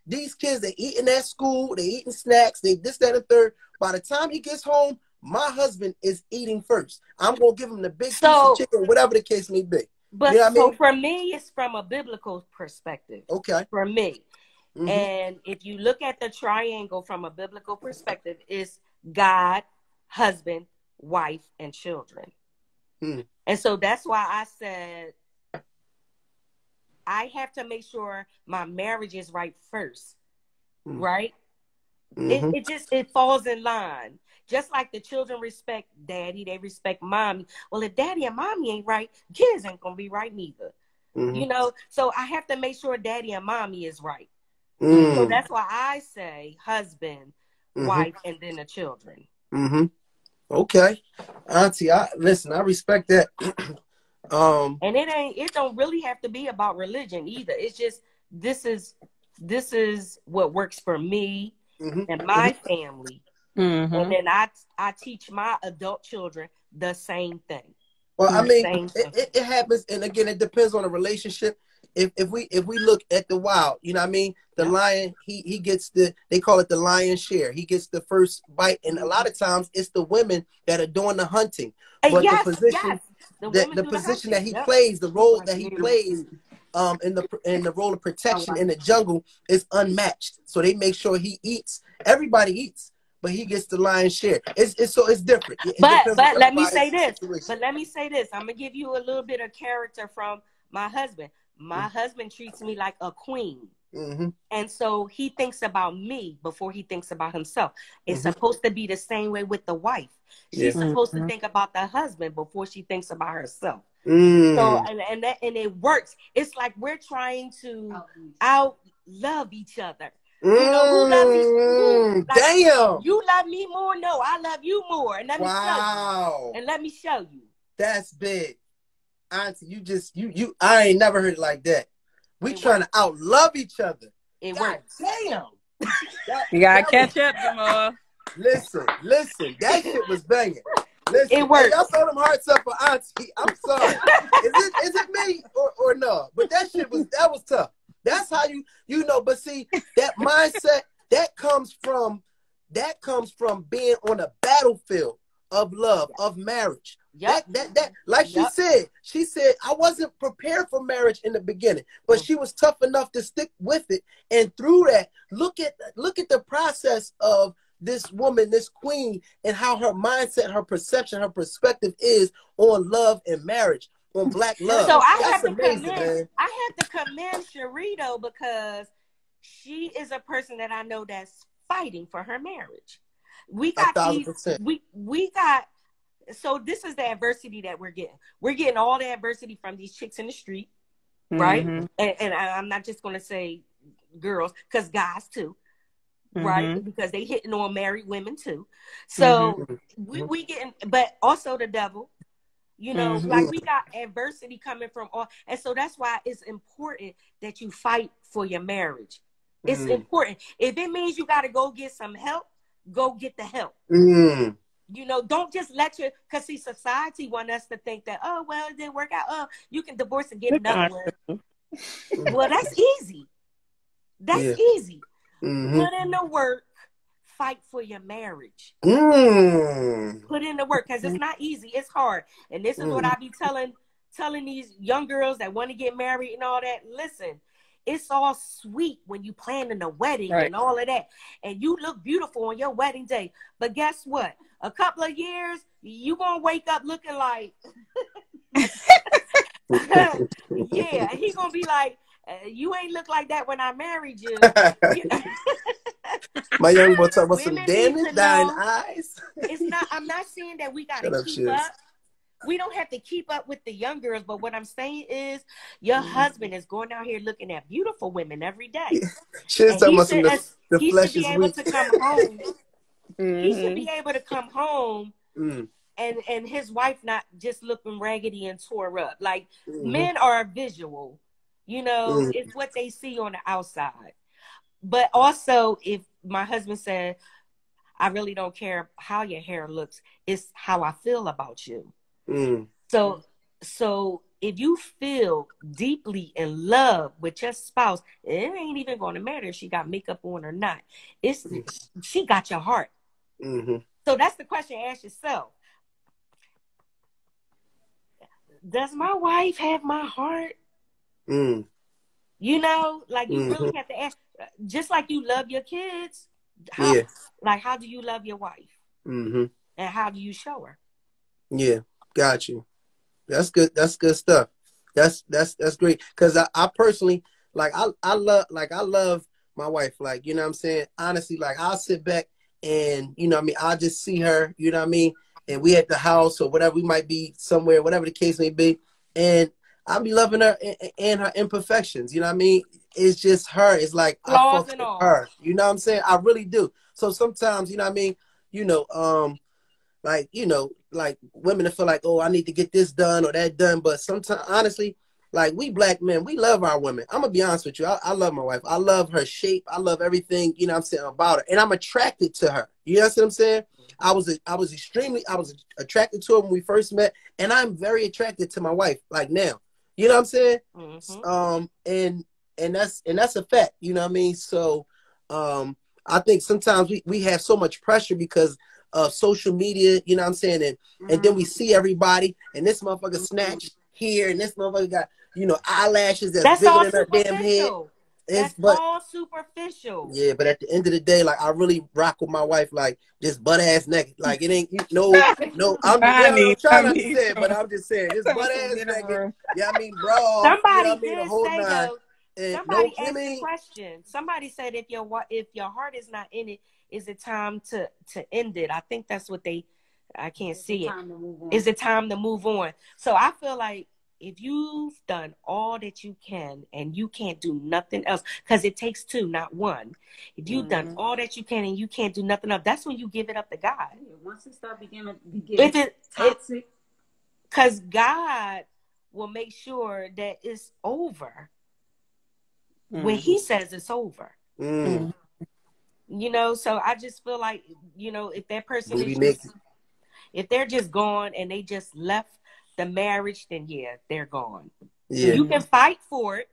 These kids, they eating at school, they eating snacks, they this, that, and third. By the time he gets home, my husband is eating first. I'm going to give him the big piece of chicken, whatever the case may be. But you know what I mean? For me, it's from a biblical perspective. Okay. For me. And if you look at the triangle from a biblical perspective, it's God, husband, wife, and children. And so that's why I said I have to make sure my marriage is right first. Right? It falls in line. Just like the children respect daddy, they respect mommy. Well, if daddy and mommy ain't right, kids ain't gonna be right neither. You know, so I have to make sure daddy and mommy is right. So that's why I say husband, wife, and then the children. Okay, Auntie, I respect that. And it don't really have to be about religion either. It's just this is what works for me and my family. And then I teach my adult children the same thing. Well, I mean, it happens, and again, it depends on the relationship. If we look at the wild, you know what I mean? The lion, he gets they call it the lion's share. He gets the first bite, and a lot of times it's the women that are doing the hunting. But the position, the position that he plays, the role that he plays, in the role of protection in the jungle is unmatched. So they make sure he eats. Everybody eats, but he gets the lion's share. It's different. But let me say this. I'm gonna give you a little bit of character from my husband. My husband treats me like a queen. And so he thinks about me before he thinks about himself. It's supposed to be the same way with the wife. She's supposed to think about the husband before she thinks about herself. So and it works. It's like we're trying to out love each other. You know, who loves you? Damn. You love me more? No, I love you more. And let me show you. And let me show you. That's big. Auntie, you I ain't never heard it like that. We trying to outlove each other. It works. Damn. You gotta catch up, Jamal. Listen, that shit was banging. Listen, it works. Hey, y'all throw them hearts up for Auntie. I'm sorry. Is it me or no? But that was tough. That's how you know. But see, that mindset that comes from being on a battlefield of love, of marriage. That like she said, I wasn't prepared for marriage in the beginning, but she was tough enough to stick with it. And through that, look at the process of this woman, this queen, and how her mindset, her perception, her perspective is on love and marriage, on Black love. So I have to commend Sherito because she is a person that I know that's fighting for her marriage. We got 1,000%. We got. So this is the adversity that we're getting. We're getting all the adversity from these chicks in the street, right? And I'm not just going to say girls, because guys too, right? Because they hitting on married women too. So we getting, but also the devil, you know, like we got adversity coming from all. And so that's why it's important that you fight for your marriage. It's important. If it means you got to go get some help, go get the help. You know, don't just because see, society want us to think that, oh, well, it didn't work out. Oh, you can divorce and get another one. Well, that's easy. That's easy. Put in the work, fight for your marriage. Put in the work, because it's not easy. It's hard. And this is what I be telling these young girls that want to get married and all that. Listen, it's all sweet when you planning a wedding and all of that. And you look beautiful on your wedding day. But guess what? A couple of years, you going to wake up looking like, yeah. And he going to be like, you ain't look like that when I married you. My young boy talking about some damage, dying eyes. I'm not saying that we got to keep up. we don't have to keep up with the young girls. But what I'm saying is, your husband is going out here looking at beautiful women every day. She's talking about the he flesh should be is able weak. to come home. He should be able to come home and his wife not just looking raggedy and tore up. Like, men are visual, you know, it's what they see on the outside. But also, if my husband said, I really don't care how your hair looks, it's how I feel about you. So if you feel deeply in love with your spouse, it ain't even going to matter if she got makeup on or not. She got your heart. So that's the question. Ask yourself: does my wife have my heart? You know, like, you really have to ask. Just like you love your kids, how do you love your wife? And how do you show her? Yeah, got you. That's good. That's good stuff. That's great. Cause I personally, like, I love my wife. Like, you know what I'm saying? Honestly, like, I'll sit back and, you know what I mean, I'll just see her, you know what I mean? And we at the house or whatever, we might be somewhere, whatever the case may be. And I'll be loving her and her imperfections, you know what I mean? It's just her. It's like, I fuck with her. You know what I'm saying? I really do. So sometimes, you know what I mean? You know, like, you know, like, women feel like, oh, I need to get this done or that done. But sometimes, honestly, like, we black men, we love our women. I'm going to be honest with you. I love my wife. I love her shape. I love everything, you know what I'm saying, about her. And I'm attracted to her. You know what I'm saying? I was attracted to her when we first met. And I'm very attracted to my wife, like, now. You know what I'm saying? And that's a fact. You know what I mean? So I think sometimes we have so much pressure because of social media, you know what I'm saying? And then we see everybody, and this motherfucker snatched here, and this motherfucker got, you know, eyelashes that's bigger than her damn head. That's all superficial. Yeah, but at the end of the day, like, I really rock with my wife, like, just butt ass naked. Like, it ain't no. I'm trying not to say it, but I'm just saying, just butt ass naked. Yeah, I mean, bro. Somebody did say though. Somebody asked the question. Somebody said, if your heart is not in it, is it time to end it? I think that's what I can't see it. Is it time to move on? So I feel like, if you've done all that you can and you can't do nothing else, because it takes two, not one. If you've done all that you can and you can't do nothing else, that's when you give it up to God. Once it starts getting toxic, because God will make sure that it's over when He says it's over. You know, so I just feel like, you know, if that person if they're just gone and they just left the marriage, then yeah, they're gone. Yeah. You can fight for it.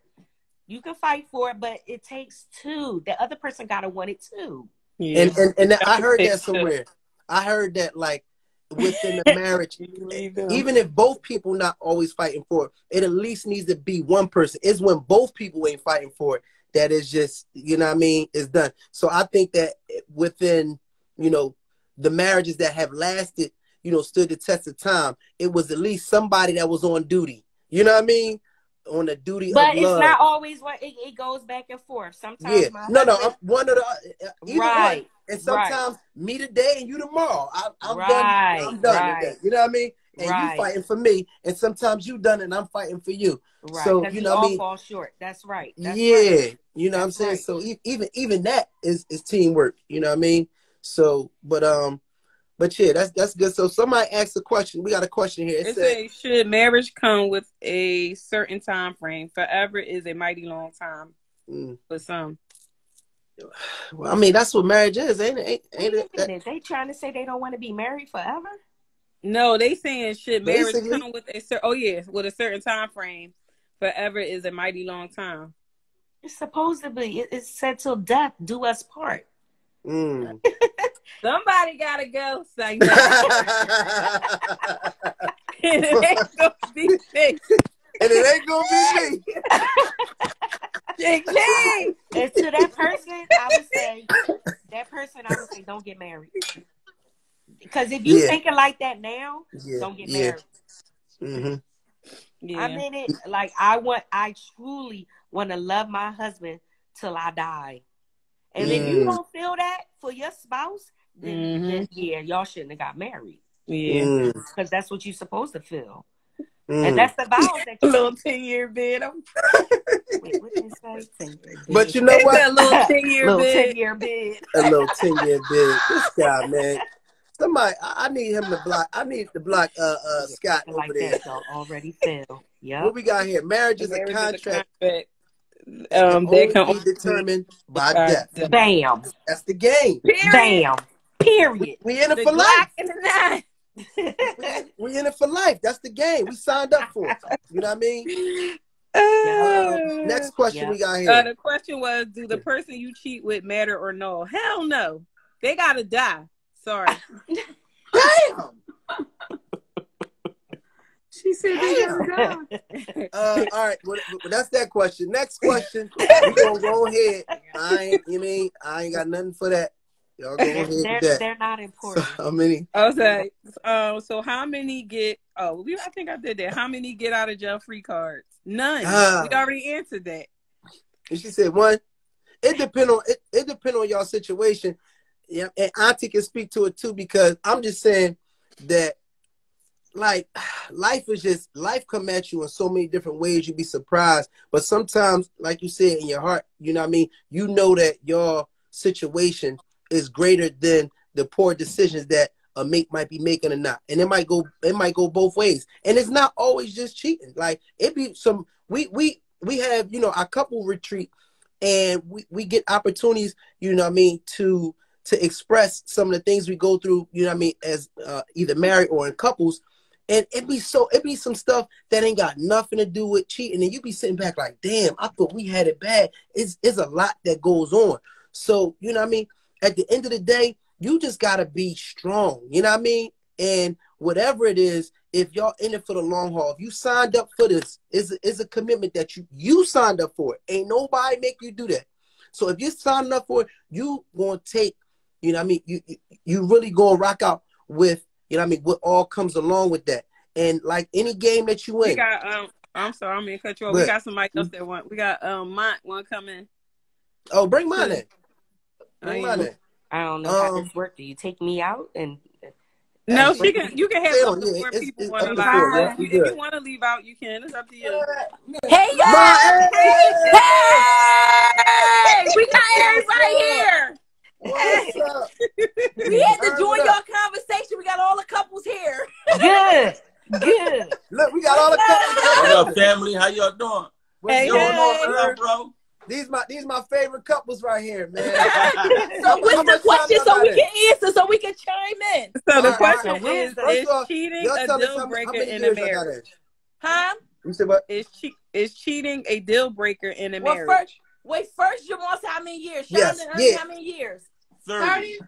But it takes two. The other person gotta want it too. Yeah. And I heard that somewhere. I heard that, like, within the marriage, even if both people not always fighting for it, it at least needs to be one person. It's when both people ain't fighting for it that is just, you know what I mean, is done. So I think that within, you know, the marriages that have lasted, you know, stood the test of time, it was at least somebody that was on duty. You know what I mean? On the duty of love. But it's not always what it goes back and forth. Sometimes I'm one of the either one. And sometimes me today and you tomorrow. I'm done. I'm done today. You know what I mean? And you fighting for me, and sometimes you done it and I'm fighting for you. Right. So you know what I mean? Fall short. That's right. That's right. You know what I'm saying? Right. So even that is teamwork. You know what I mean? So but yeah, that's good. So somebody asked a question. We got a question here. It says, should marriage come with a certain time frame? Forever is a mighty long time for some. Well, I mean, that's what marriage is, ain't it? They trying to say they don't want to be married forever? No, they saying should marriage come with with a certain time frame? Forever is a mighty long time. It's supposedly it's said till death do us part. Somebody gotta go. Say it ain't gonna be me. And it ain't gonna be me. And to that person, I would say, don't get married. Because if you thinking like that now, don't get married. Yeah. I mean it. Like, I truly want to love my husband till I die. And if you don't feel that for your spouse, then yeah, y'all shouldn't have got married. Yeah. Because that's what you're supposed to feel. And that's the vows that you little 10-year bid. Wait, what did you say? 10-year bid. But you know what? That little 10-year bid. 10-year bid. A little 10-year bid. This guy, man. Somebody, I need him to block. I need to block Scott over like there. That, y'all already feel. Yeah. What we got here? Marriage is a contract. That can only be determined by death. Bam. That's the game. Period. Bam. Period. We in it for life. We in it for life. That's the game. We signed up for it. You know what I mean? Next question we got here. The question was, do the person you cheat with matter or no? Hell no. They gotta die. Sorry. Damn. She said they gotta die. All right. Well, that's that question. Next question. We're gonna go ahead. I ain't got nothing for that. Y'all go ahead with that. They're not important. So, how many? Okay. So how many get? I think I did that. How many get out of jail free cards? None. We already answered that. And she said one. It depend on y'all situation. Yeah, and Auntie can speak to it too, because I'm just saying that, like, life come at you in so many different ways. You'd be surprised, but sometimes, like you said, in your heart, you know what I mean. You know that your situation is greater than the poor decisions that a mate might be making or not, and it might go both ways. And it's not always just cheating. Like, it be some. We have, you know, our couple retreat, and we get opportunities, you know what I mean, to express some of the things we go through, you know what I mean, as either married or in couples. And it be some stuff that ain't got nothing to do with cheating. And you be sitting back like, damn, I thought we had it bad. It's a lot that goes on. So, you know what I mean? At the end of the day, you just got to be strong. You know what I mean? And whatever it is, if y'all in it for the long haul, if you signed up for this, it's a commitment that you signed up for it. Ain't nobody make you do that. So if you signed up for it, you going to take, you know what I mean? You really going to rock out with, you know what I mean, what all comes along with that. And like any game that you win. We got, I'm sorry, I'm going to cut you off. We got somebody else that want. We got Mont one coming. Oh, bring mine in. Bring mine in. I don't know how this works. Do you take me out and? No, you can have up to 4 people want to leave out. If you want to leave out, you can. It's up to you. Hey, y'all! Hey! We got everybody here. What's up? We had to join your conversation. We got all the couples here. Good. Look, we got all the couples here. What up, family? How y'all doing? Hey, What up, bro? These my favorite couples right here, man. So what's the question so we can answer, so we can chime in? So the question is cheating a deal breaker in a marriage? Huh? You said what? Is cheating a deal breaker in a marriage? First, you want how many years? Yes. How many years? 30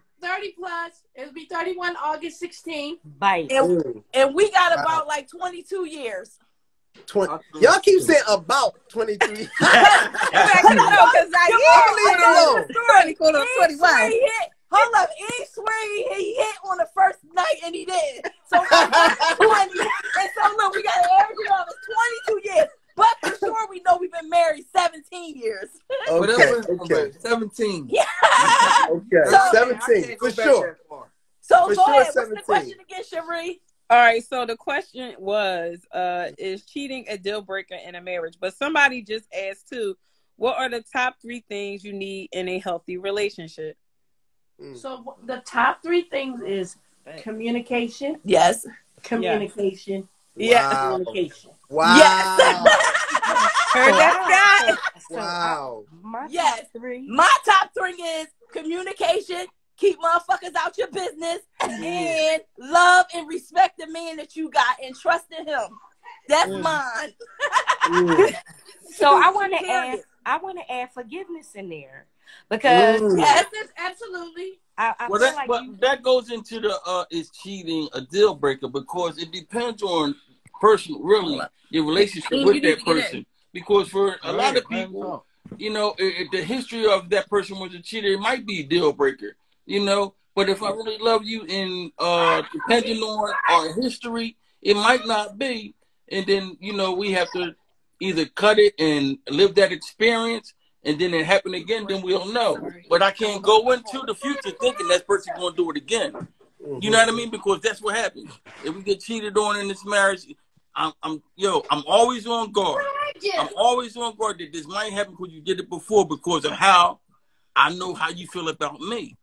plus. It'll be 31 August 16. Bite. And we got about like 22 years. 20. Y'all keep saying about 22 years. Because I leave it alone. 21. Hold up, he swear he hit on the first night, and he did. So 20. And so look, we got to average it out. It's 22 years. But for sure, we know we've been married 17 years. Okay. 17. Yeah. Okay. So, 17 for sure. So for go sure, ahead. 17. What's the question again, Cherie? All right. So the question was, is cheating a deal breaker in a marriage? But somebody just asked too, what are the top 3 things you need in a healthy relationship? So the top 3 things is communication. Yes. Communication. Yeah. Wow. Communication. Wow. Yes. Heard that, Scott? Wow. My top 3 is communication, keep motherfuckers out your business, and love and respect the man that you got and trust in him. That's mine. So I want to add forgiveness in there, because yes, absolutely. That goes into the is cheating a deal breaker, because it depends on person, really, your relationship with that person. Because for a lot of people, you know, if the history of that person was a cheater, it might be a deal breaker, you know. But if I really love you, and depending on our history, it might not be. And then, you know, we have to either cut it and live that experience, and then it happen again, then we'll know. But I can't go into the future thinking that person going to do it again. You know what I mean? Because that's what happens. If we get cheated on in this marriage, I'm always on guard. I'm always on guard that this might happen because you did it before, because of how I know how you feel about me.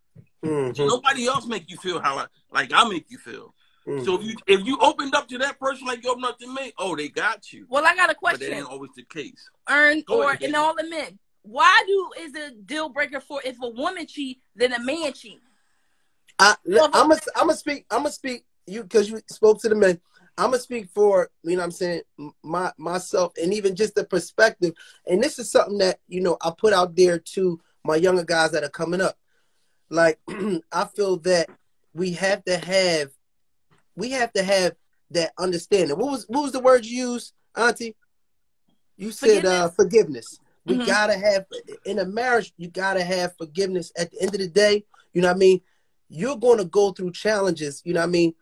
Nobody else make you feel how like I make you feel. So if you opened up to that person like you opened up to me, oh, they got you. Well, I got a question. But that ain't always the case. In all the men, why is it a deal breaker for if a woman cheat than a man cheat? I'm gonna speak you because you spoke to the men. I'm gonna speak for, you know what I'm saying, myself, and even just the perspective. And this is something that, you know, I put out there to my younger guys that are coming up. Like, I feel that we have to have that understanding. What was the word you used, Auntie? You said forgiveness. We gotta have, in a marriage, you gotta have forgiveness. At the end of the day, you know what I mean? You're gonna go through challenges, you know what I mean,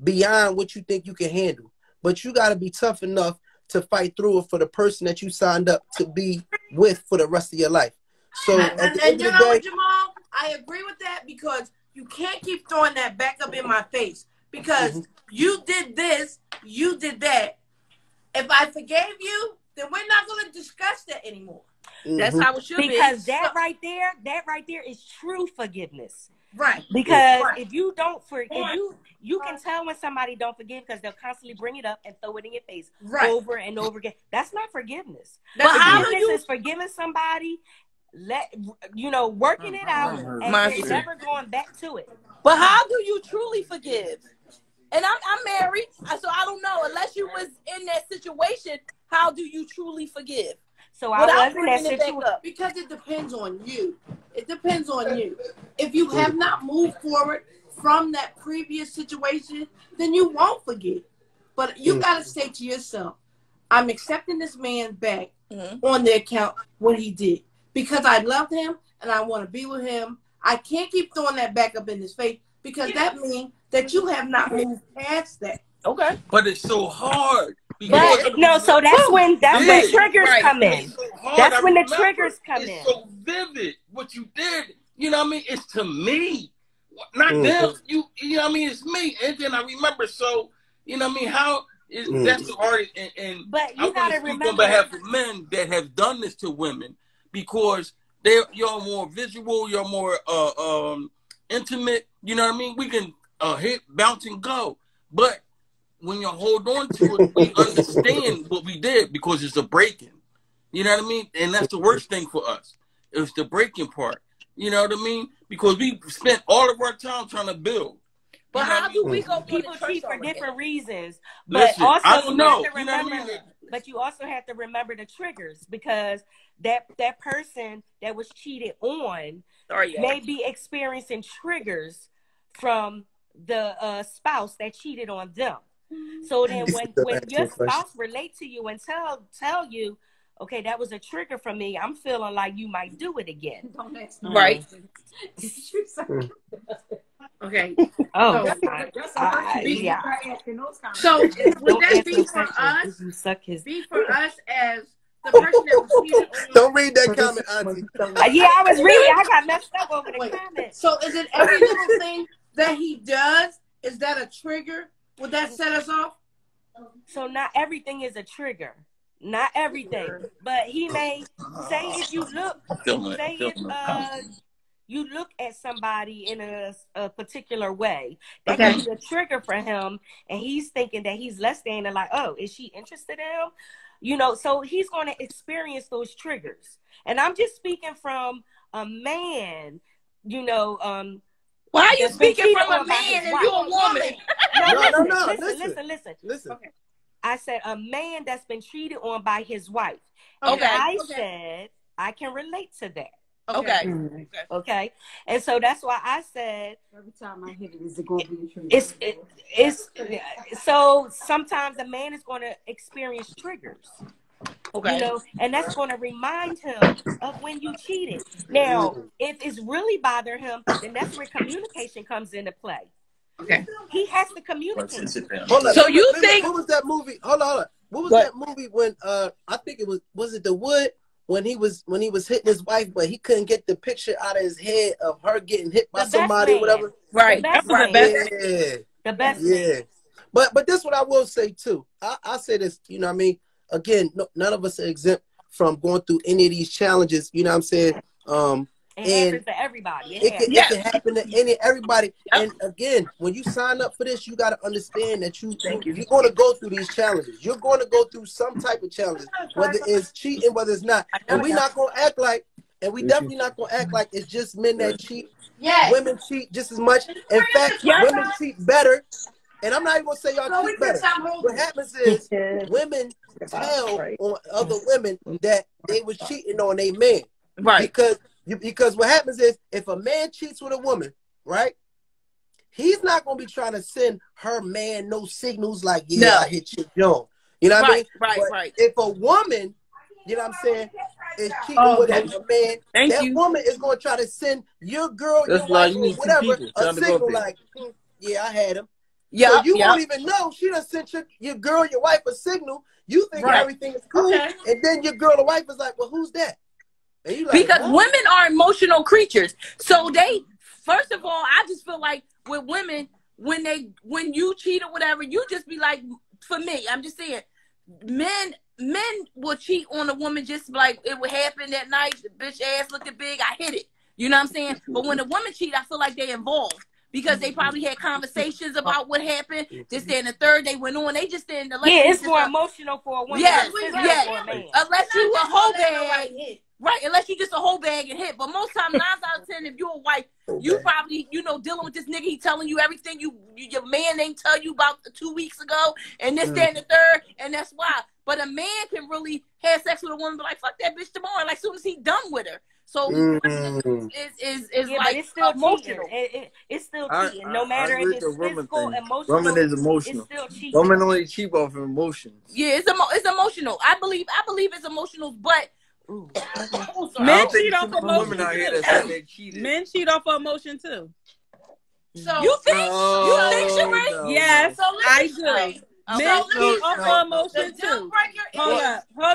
beyond what you think you can handle. But you gotta be tough enough to fight through it for the person that you signed up to be with for the rest of your life. So at the end of the day, Jamal, I agree with that, because you can't keep throwing that back up in my face, because you did this, you did that. If I forgave you, then we're not going to discuss that anymore. That's how it should be. Because that right there is true forgiveness. Right. Because if you don't you can tell when somebody don't forgive, because they'll constantly bring it up and throw it in your face over and over again. That's not forgiveness. Forgiveness is forgiving somebody, working it out, and never going back to it. But how do you truly forgive? And I'm married, so I don't know. Unless you was in that situation, how do you truly forgive? So I was in that situation. Because it depends on you. It depends on you. If you have not moved forward from that previous situation, then you won't forgive. But you got to say to yourself, I'm accepting this man back on the account what he did. Because I love him and I want to be with him. I can't keep throwing that back up in his face, because that means that you have not moved past that. Okay. But it's so hard. So that's when triggers come in. So that's when the triggers come in. It's so vivid what you did. You know what I mean? It's to me, not them. You know what I mean? It's me. And then I remember. So you know what I mean? How is that's the art? And but you gotta remember, on behalf of men that have done this to women, because you're more visual, you're more intimate. You know what I mean? We can hit, bounce, and go, but when you hold on to it, we understand what we did, because it's a breaking. You know what I mean? And that's the worst thing for us. It's the breaking part. You know what I mean? Because we spent all of our time trying to build. But how do we go? People cheat for different reasons. But also, I don't know. But you also have to remember the triggers, because that person that was cheated on may be experiencing triggers from the spouse that cheated on them. So then when your spouse relate to you and tell you, okay, that was a trigger for me, I'm feeling like you might do it again. Right. Okay. Oh, yeah. So would that be for us? Be for us as the person that was cheated on? Don't read that comment, Auntie. Yeah, I was reading. I got messed up over the comment. So is it every little thing that he does? Is that a trigger? Would that set us off? So not everything is a trigger. Not everything. But he may say, if you look, you look at somebody in a particular way, that can be a trigger for him, and he's thinking that he's less than, like, oh, is she interested in him? You know, so he's going to experience those triggers. And I'm just speaking from a man, you know. Why are you speaking from a man and you're a woman? No, listen. Okay. I said a man that's been cheated on by his wife. Okay. And I said I can relate to that. Okay. And so that's why I said every time I hit it, is it going to be a trigger? It's so sometimes a man is going to experience triggers. Okay. You know, and that's going to remind him of when you cheated. Now, if it's really bothering him, then that's where communication comes into play. Okay. He has to communicate. So you think what was that movie? Hold on. What was that movie when I think it was it The Wood, when he was hitting his wife, but he couldn't get the picture out of his head of her getting hit by somebody or whatever. Right. That was the best. Yeah. The best. Yeah. But this is what I will say too. I say this, you know what I mean? Again, none of us are exempt from going through any of these challenges, you know what I'm saying? It happens to everybody. It can happen to everybody. And again, when you sign up for this, you got to understand that you're going to go through these challenges. You're going to go through some type of challenges, whether it's cheating, whether it's not. And we're not going to act like, and we definitely not going to act like it's just men that cheat. Yes. Women cheat just as much. In fact, women cheat better. And I'm not even going to say y'all cheat better. What happens is women tell on other women that they was cheating on a man. Right. Because what happens is if a man cheats with a woman, right? He's not going to be trying to send her man no signals like, I hit you, John. You know what I mean? Right. If a woman, you know what I'm saying, is cheating with a man, that woman is going to try to send your girl, your wife, or whatever, a signal like, I had him. Yeah, so you won't even know she done sent your girl, your wife a signal. You think everything is cool, and then your girl or wife is like, well, who's that? Like, because women are emotional creatures. So they, first of all, I just feel like with women, when you cheat or whatever, you just be like, for me, I'm just saying, men will cheat on a woman just like it would happen that night. The bitch ass looking big, I hit it. You know what I'm saying? But when a woman cheat, I feel like they involved. Because they probably had conversations about what happened. This, that, and the third. They went on. They just didn't. It's more emotional for a woman. Yes. Unless you a whole bag. Right, unless you just a whole bag and hit. But most times, 9 out of 10, if you're a wife, you probably, dealing with this nigga. He telling you everything your man ain't tell you about 2 weeks ago. And this, that, and the third. And that's why. But a man can really have sex with a woman, but like, fuck that bitch tomorrow. Like, as soon as he done with her. So is like it's still emotional. It's still cheating. No matter if it's physical, emotional. Woman is emotional. It's still cheating. Women only cheat off of emotions. Yeah, it's emotional. I believe it's emotional, but men cheat off emotion too. Men cheat off of emotion too. So you think, Sheree? No, yes, I do. Men cheat off of emotion too. Hold up. You know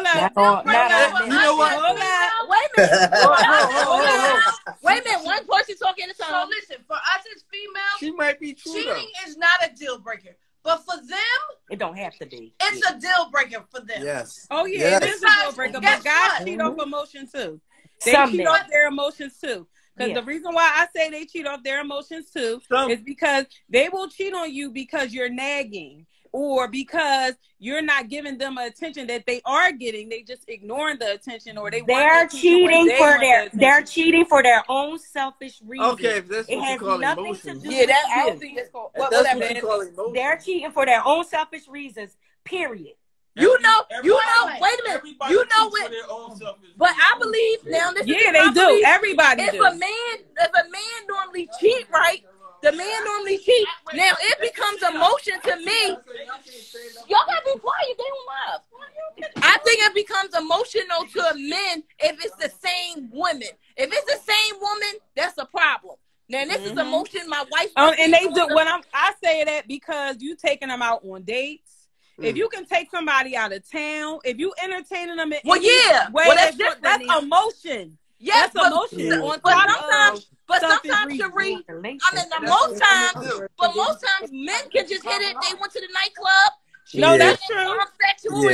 what? Hold up. Wait a minute. One person talking at a time. So listen, for us as females, she might be true. Cheating is not a deal breaker, but for them, it don't have to be. It's a deal breaker for them. Yes. Oh yeah, it is a deal breaker. But guys cheat off emotion too. They cheat off their emotions too. Because the reason why I say they cheat off their emotions too is because they will cheat on you because you're nagging. Or because you're not giving them attention that they are getting, they just ignoring the attention, or they're cheating for their own selfish reasons. Okay, if that's what you call emotions. I don't think that's called. They're cheating for their own selfish reasons. Period. Wait a minute. You know what? But I believe now. This they do. Everybody if do. If a man normally cheat, right? The man normally cheat. Now it becomes emotion to me. Y'all gotta be quiet. They don't laugh. I think it becomes emotional to men if it's the same women. If it's the same woman, that's a problem. Now this is emotion. My wife. And they do. I say that because you taking them out on dates. If you can take somebody out of town, if you entertaining them in that's emotion. Yes, that's emotion. But sometimes, Sheree, most times men can just hit it. They went to the nightclub. No, that's true.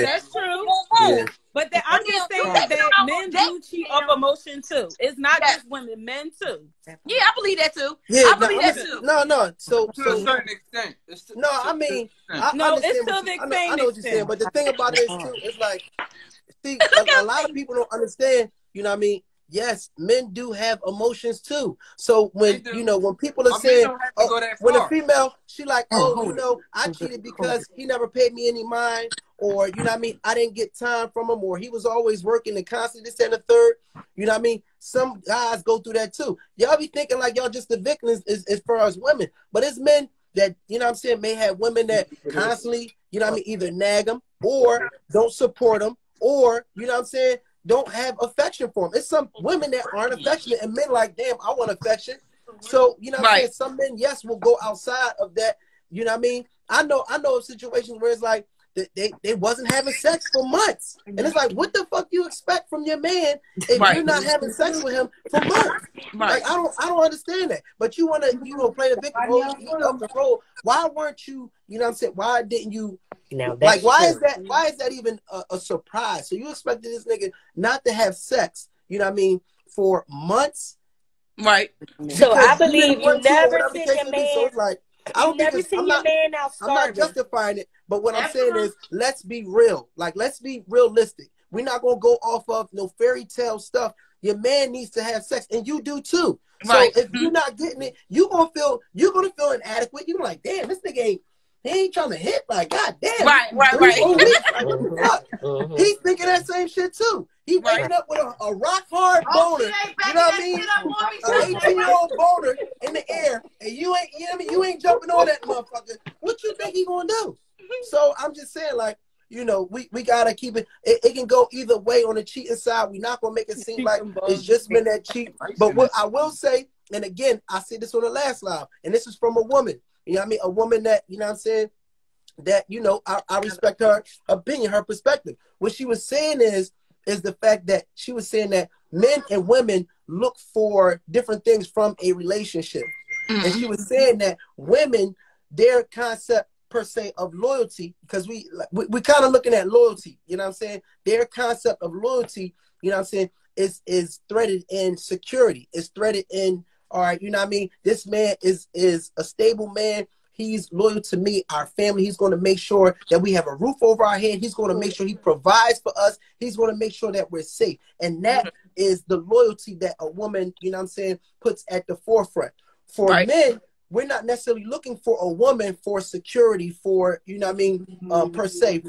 That's true. Yeah. But I'm just saying that men do cheat off emotion too. It's not just women, men too. Yeah, I believe that too. Yeah, I believe that too. No. So to a certain extent. It's to the extent. I know what you're saying, but the thing about this too is like, see, a lot of people don't understand. You know what I mean? Yes, men do have emotions too. So when when people are saying, when a female, she like, I cheated because he never paid me any mind, or you know what I mean, I didn't get time from him, or he was always working and constantly this and the third. You know what I mean? Some guys go through that too. Y'all be thinking like y'all just the victims as far as women, but it's men that may have women that constantly either nag them or don't support them, or don't have affection for them. It's some women that aren't affectionate, and men like, damn, I want affection. So, what I'm saying? Some men, yes, will go outside of that. You know what I mean? I know of situations where it's like they wasn't having sex for months. And it's like, what the fuck you expect from your man if you're not having sex with him for months? Like, I don't understand that. But you wanna play the victim role, of the role. Why weren't you, you know what I'm saying? Why didn't you like why is that even a surprise? So you expected this nigga not to have sex, you know what I mean, for months? Right. So I believe you never seen your man. So it's like, I don't think it's, I'm not justifying it, but what I'm saying is, let's be real. Like, let's be realistic. We're not gonna go off of no fairy tale stuff. Your man needs to have sex, and you do too. So if you're not getting it, you're gonna feel inadequate. You're like, damn, this nigga ain't trying to hit. Like, god damn. Right. Like, what the fuck? He's thinking that same shit too. He waking up with a rock hard boner. You know what I mean? An 18-year-old boner in the air, and you ain't, you know what I mean? You ain't jumping on that motherfucker. What you think he gonna do? So I'm just saying, like, you know, we gotta keep it. It can go either way on the cheating side. We're not gonna make it seem like it's just men that cheat. But what I will say, and again, I said this on the last live, and this is from a woman. You know what I mean? A woman that, you know what I'm saying, that, you know, I respect her opinion, her perspective. What she was saying is the fact that she was saying that men and women look for different things from a relationship. And she was saying that women, their concept per se of loyalty, because we kind of looking at loyalty, you know what I'm saying? Their concept of loyalty, you know what I'm saying, is threaded in security. It's threaded in, all right, you know what I mean? This man is a stable man. He's loyal to me, our family. He's going to make sure that we have a roof over our head. He's going to make sure he provides for us. He's going to make sure that we're safe. And that is the loyalty that a woman, you know what I'm saying, puts at the forefront. For men, we're not necessarily looking for a woman for security, for, you know what I mean, per se,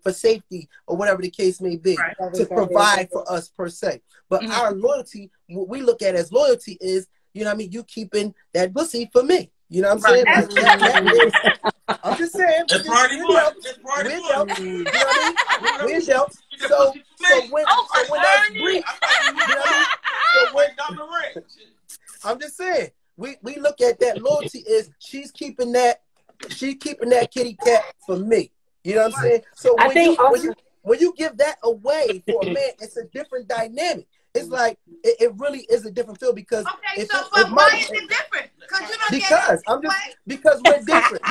for safety or whatever the case may be, to provide for us per se. But our loyalty, what we look at as loyalty is, you know what I mean, you keeping that pussy for me. You know what I'm saying? Like, I'm just saying. We're dealt. You know what I mean? We're dealt. So when that's breached, you know what I mean? I'm just saying. We look at that loyalty is she's keeping that kitty cat for me. You know what I'm saying? So when you give that away for a man, it's a different dynamic. It's like it really is a different feel because why is it different? Because we're different.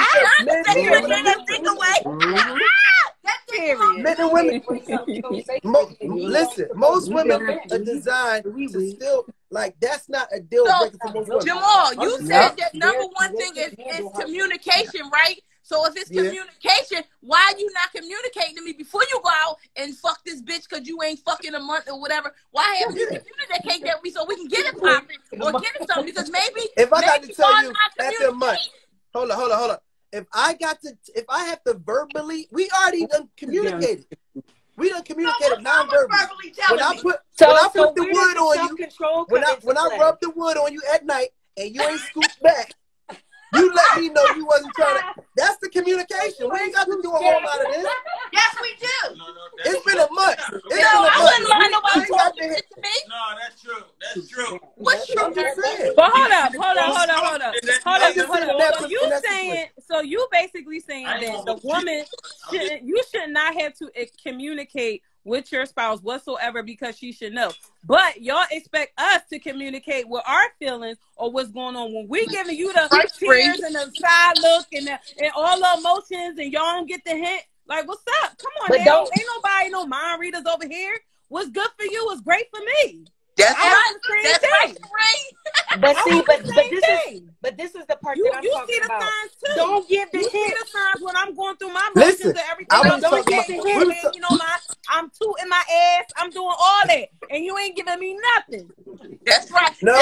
Men and women. Listen, most women are designed to still, like, that's not a deal breaker for most women. Jamal, you said that number one thing is communication, right? So if it's communication, why are you not communicating to me before you go out and fuck this bitch because you ain't fucking a month or whatever? Why haven't you communicated that so we can get it popping or get it something? Because maybe if I got to tell you after a month, hold on. If I have to verbally, we already done communicated. We done communicated non-verbally. When I put the wood on you, when I rub the wood on you at night and you ain't scooped back, you let me know you wasn't trying to. That's the communication. We ain't got to do a whole lot of this. Yes, we do. It's been a month. I wouldn't mind nobody talking to me. No, that's true. That's true. What's true? But hold up. So you basically saying that the woman should not have to communicate with your spouse whatsoever because she should know. But y'all expect us to communicate with our feelings or what's going on when we giving you the tears and the side look and all the emotions and y'all don't get the hint. Like, what's up? Come on, now. Ain't nobody no mind readers over here. What's good for you is great for me. That's right. But this is the part that I'm talking about. Signs too. Don't give the hint. You see the signs when I'm going through my emotions and everything. Don't get the hint, man. You know, I'm tooting my ass. I'm doing all that, and you ain't giving me nothing. That's right. No,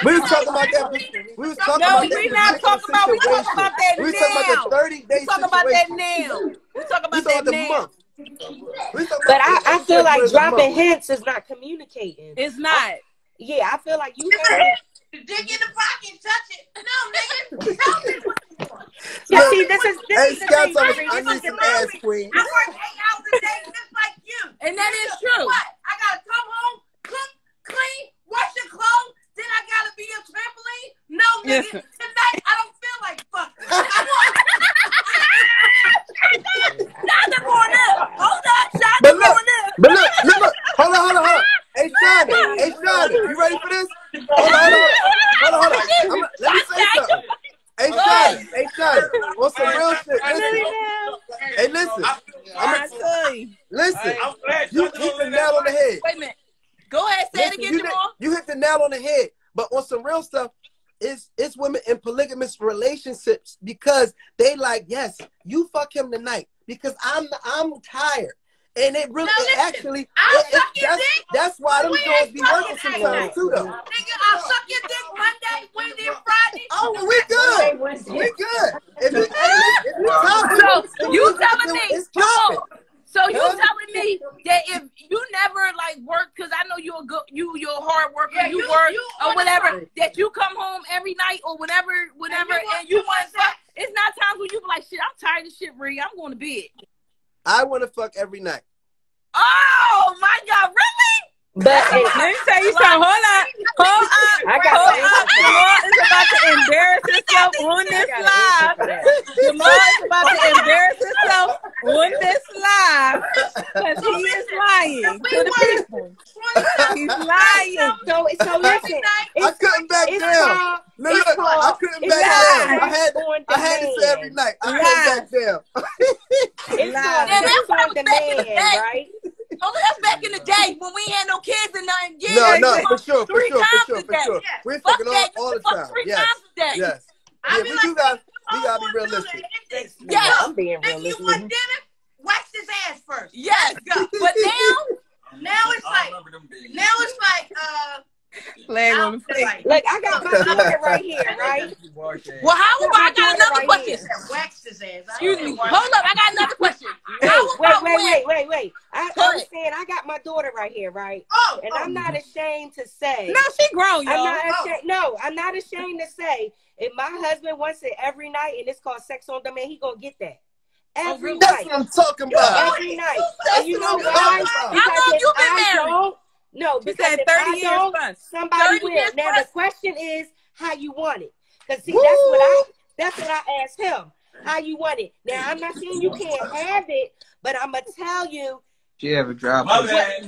we was talking about that. We was talking about that. We not talking about. We talking about that now. We talking about the 30-day situation. We talking about that now. We talking about that now. But I feel like dropping hints is not communicating. It's not. I feel like you have to dig in the pocket and touch it. No, nigga. Tell me what you want. See, this is the thing. I need some ass, queen. I work 8 hours a day just like you. And that is true. What? I gotta come home, cook, clean, wash your clothes, then I gotta be a trampoline? No, nigga. Tonight I don't feel like fucking. Hey, listen. Listen. I'm glad You hit the nail on the head. Wait a minute. Go ahead, say it again, Jamal. You hit the nail on the head. But on some real stuff, it's women in polygamous relationships because they like, yes, you fuck him tonight because I'm tired. And it really, actually, that's why them girls be working sometimes too, though. Nigga, I'll suck your dick Monday, Wednesday, and Friday. Oh, we good. We good. If you So you telling me? It's popping. So you telling me that if you never like work, because I know you're a hard worker, you work or whatever, that you come home every night or whatever, and you want to fuck. It's not times when you be like, shit, I'm tired of shit, Ree. I'm going to bed. I want to fuck every night. Oh my God, really? But let me tell you something. Hold up. Jamal is about to embarrass himself on this live. Jamal is about to embarrass himself on this live because he is lying to the people. He's lying. So listen. I couldn't back down. Look, I couldn't back down. I had to say every night. I couldn't back down. It's on demand, right? Oh, that's back in the day when we had no kids and nothing. Yeah, no, for sure. We're fucking all the time. Yes. Yeah, we gotta be realistic. Yeah, I'm being realistic. You want dinner? Wax his ass first. Yes, but now it's like Flag on the face. Look, I got my daughter right here, right? Well, how about I got another question? Wax his ass. Excuse me. Hold up, I got another question. Wait. I understand. I got my daughter right here, right? And I'm not ashamed to say. No, she grown, y'all. I'm not ashamed to say if my husband wants it every night and it's called sex on demand, he gonna get that. Every night. That's what I'm talking about. Every night. And you know why? How long you been married? No, because said 30 years plus. Somebody will. Now the question is how you want it. Because see, that's what I asked him. How you want it. Now I'm not saying you can't have it, but I'm gonna tell you. She have a drop.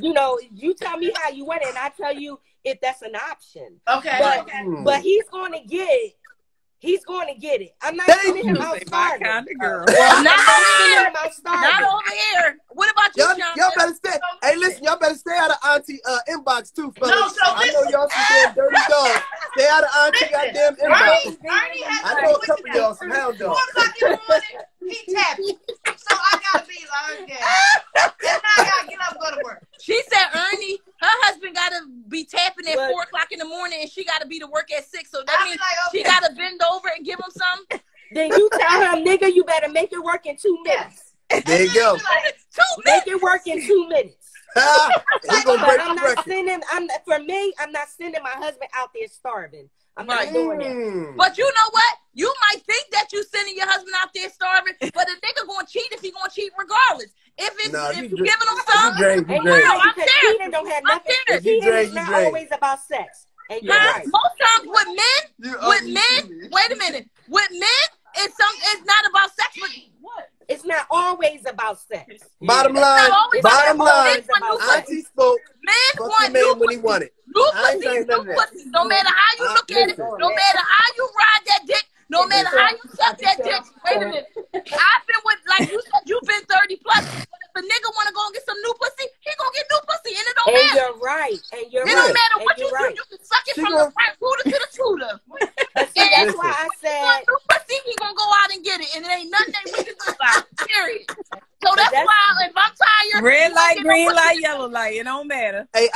You know, you tell me how you want it, and I tell you if that's an option. Okay. But he's going to get it. He's going to get it. I'm not sending him out starving. Kind of girl. Not over here. What about you, Sean? Y'all better stay. Hey, listen, y'all better stay out of Auntie inbox too, fellas. I know y'all some damn dirty dogs. Stay out of Auntie goddamn inbox. I know a couple of y'all some hound dogs. 4 o'clock in the morning, he tapped. So I gotta be like, okay. Then I gotta get up and go to work. She said Ernie, her husband gotta be tapping at 4 o'clock in the morning, and she gotta be to work at 6. So that means she gotta bend over and give him some. Then you tell him, nigga, you better make it work in 2 minutes. There you go. 2 minutes. Make it work in 2 minutes. He's gonna break the record. For me, I'm not sending my husband out there starving. I'm not doing that. But you know what? You might think that you sending your husband out there starving, but the nigga gonna cheat if he gonna cheat regardless. If you giving him something, cheating don't have nothing. Cheating is not always about sex. And you're right. Most times with men, wait a minute. With men, it's not about sex. But what? It's not always about sex. Bottom line, Auntie spoke. Men want new when he wanted. New pussy. No matter how you look at it, no matter how you ride that dick, no matter how you suck that dick. Wait a minute. I've been with, like you said, you've been 30 plus. But if a nigga want to go and get some new pussy, he gonna get new pussy, and it don't matter. You're right. It don't matter what you do. You can suck it from the right tutor to the tutor. And that's why I said, new pussy, he gonna go out and get it, and it ain't nothing that we can do about it. Period. So that's why if I'm tired, red light, green light, yellow light, it don't matter. Hey,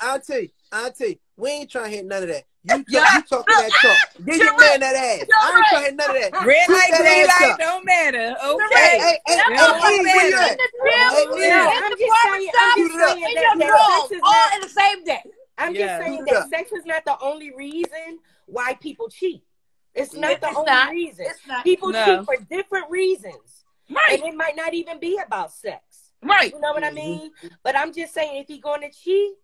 Auntie, we ain't trying to hit none of that. You talking that talk. Give your man that ass. I ain't trying to hit none of that. Red light, green light, don't matter. Okay. All in the same day. I'm just saying that sex is not the only reason why people cheat. It's not the only reason. People cheat for different reasons. Right. And it might not even be about sex. Right. You know what I mean? But I'm just saying, if he's going to cheat,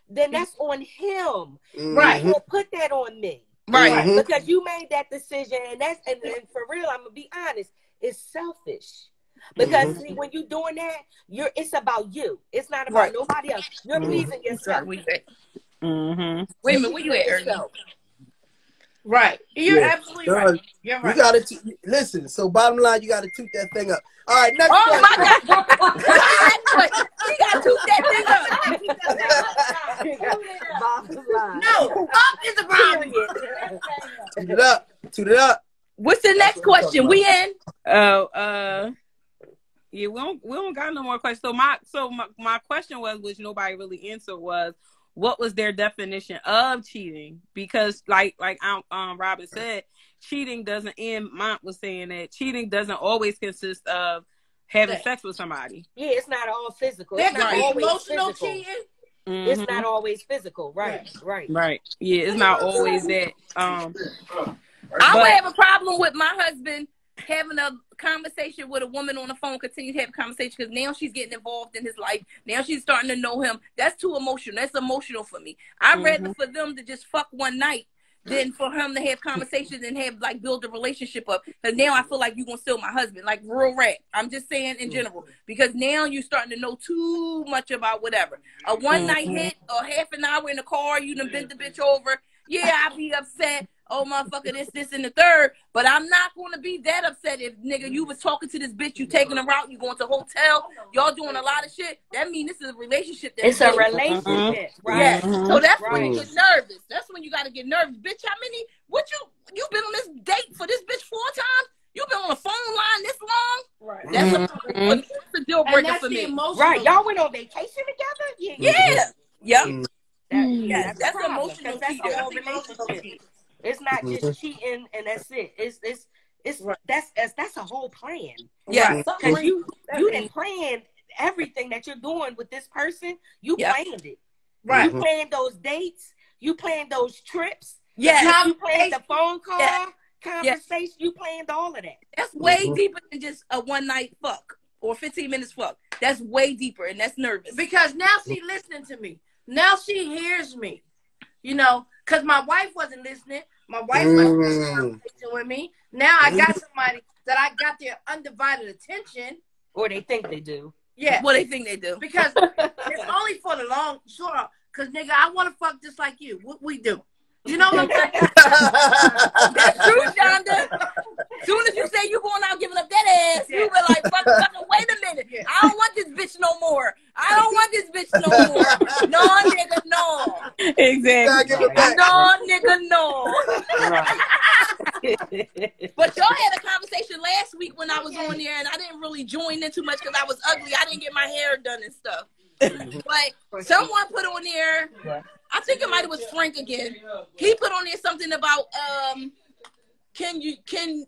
then that's on him. Right. He will put that on me. Right. Because you made that decision, and and for real, I'm gonna be honest, it's selfish. Because see, when you're doing that, it's about you. It's not about nobody else. You're pleasing yourself. Wait a minute, where you at, Ernie? Right. You're absolutely right. You're right. You gotta listen. So bottom line, you gotta toot that thing up. All right, next question. My God. She got to toot that thing up. No, up is the problem. Toot it up. Toot it up. What's the next question? We in? Oh, yeah, we don't got no more questions. So my question was, which nobody really answered, was what was their definition of cheating? Because like Robin said, cheating doesn't, and Mont was saying that cheating doesn't always consist of having sex with somebody. Yeah, it's not all physical. There's it's not always emotional physical. Cheating. Mm-hmm. It's not always physical. Right. Yeah, it's not always that. I would have a problem with my husband having a conversation with a woman on the phone, continue to have a conversation, because now she's getting involved in his life. Now she's starting to know him. That's too emotional. That's emotional for me. I'd rather for them to just fuck one night than for him to have conversations and have build a relationship up. Because now I feel like you're gonna steal my husband, like real rap. I'm just saying in general, because now you're starting to know too much about whatever. A one night hit or half an hour in the car, you done bent the bitch over. Yeah, I'd be upset. Oh, motherfucker, this, and the third. But I'm not going to be that upset if, nigga, you was talking to this bitch, you taking her out, you going to a hotel, y'all doing a lot of shit. That means this is a relationship. It's a relationship, right? Yes. So that's when you get nervous. That's when you got to get nervous. Bitch, how many, you been on this date for this bitch 4 times? You been on the phone line this long? Right. That's a deal breaker for me. Right. Y'all went on vacation together? Yeah. Yep. That's an emotional that's a whole relationship. It's not just cheating and that's it. That's a whole plan. Yeah, because you didn't plan everything that you're doing with this person. You planned it. Right. You planned those dates. You planned those trips. Yeah. You planned the phone call conversation. You planned all of that. That's way deeper than just a one night fuck or 15 minutes fuck. That's way deeper, and that's nervous. Because now she's listening to me. Now she hears me. You know, because my wife wasn't listening. My wife wasn't with me. Now I got somebody that I got their undivided attention. Or they think they do. Yeah. What they think they do. Because it's only for the long short. Because, nigga, I want to fuck just like you. What we do. You know what I'm saying? That's true, Shonda. As soon as you say you going out giving up that ass, you be like, fucking, wait a minute. Yeah. I don't want this bitch no more. I don't want this bitch no more. No, nigga, no. Exactly. No, nigga, no. But y'all had a conversation last week when I was on there, and I didn't really join in too much because I was ugly. I didn't get my hair done and stuff. But someone put on there, I think it might have was Frank again. He put on there something about can you hang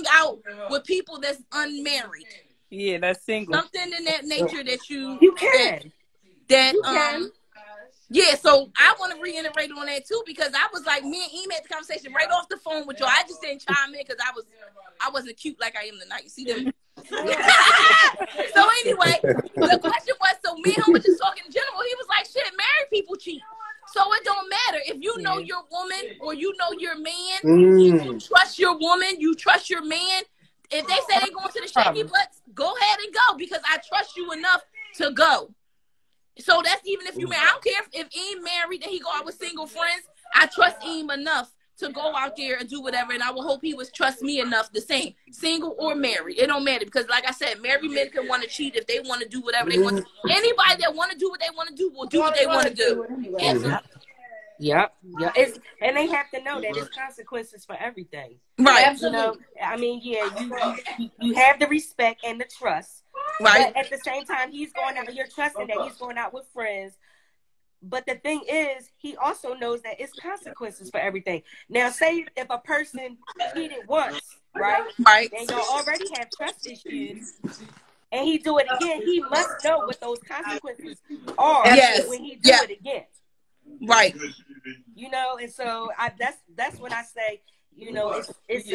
out with people that's unmarried? Yeah, that's single. Something in that nature that you can. Yeah, so I want to reiterate on that too, because I was like, me and Em had the conversation right off the phone with y'all. I just didn't chime in because I wasn't cute like I am tonight. You see them? So anyway, the question was, so me and him were just talking in general. He was like, shit, married people cheat. So it don't matter. If you know your woman or you know your man, you trust your woman, you trust your man. If they say they going to the shaky butts, go ahead and go, because I trust you enough to go. So that's even if you married. I don't care if Em married and he go out with single friends. I trust Em enough to go out there and do whatever, and I will hope he would trust me enough the same, single or married. It don't matter, because like I said, married men can want to cheat if they want to do whatever they want to. Anybody that want to do what they want to do will do what they want to do. Yep. And they have to know that there's consequences for everything. Right. Absolutely. You know, I mean, you have the respect and the trust. Right. But at the same time, he's going out, you're trusting that he's going out with friends. But the thing is, he also knows that it's consequences for everything. Now, say if a person cheated once, right? And you already have trust issues, and he do it again, he must know what those consequences are when he do it again. Right. You know, and so that's when I say, you know, it's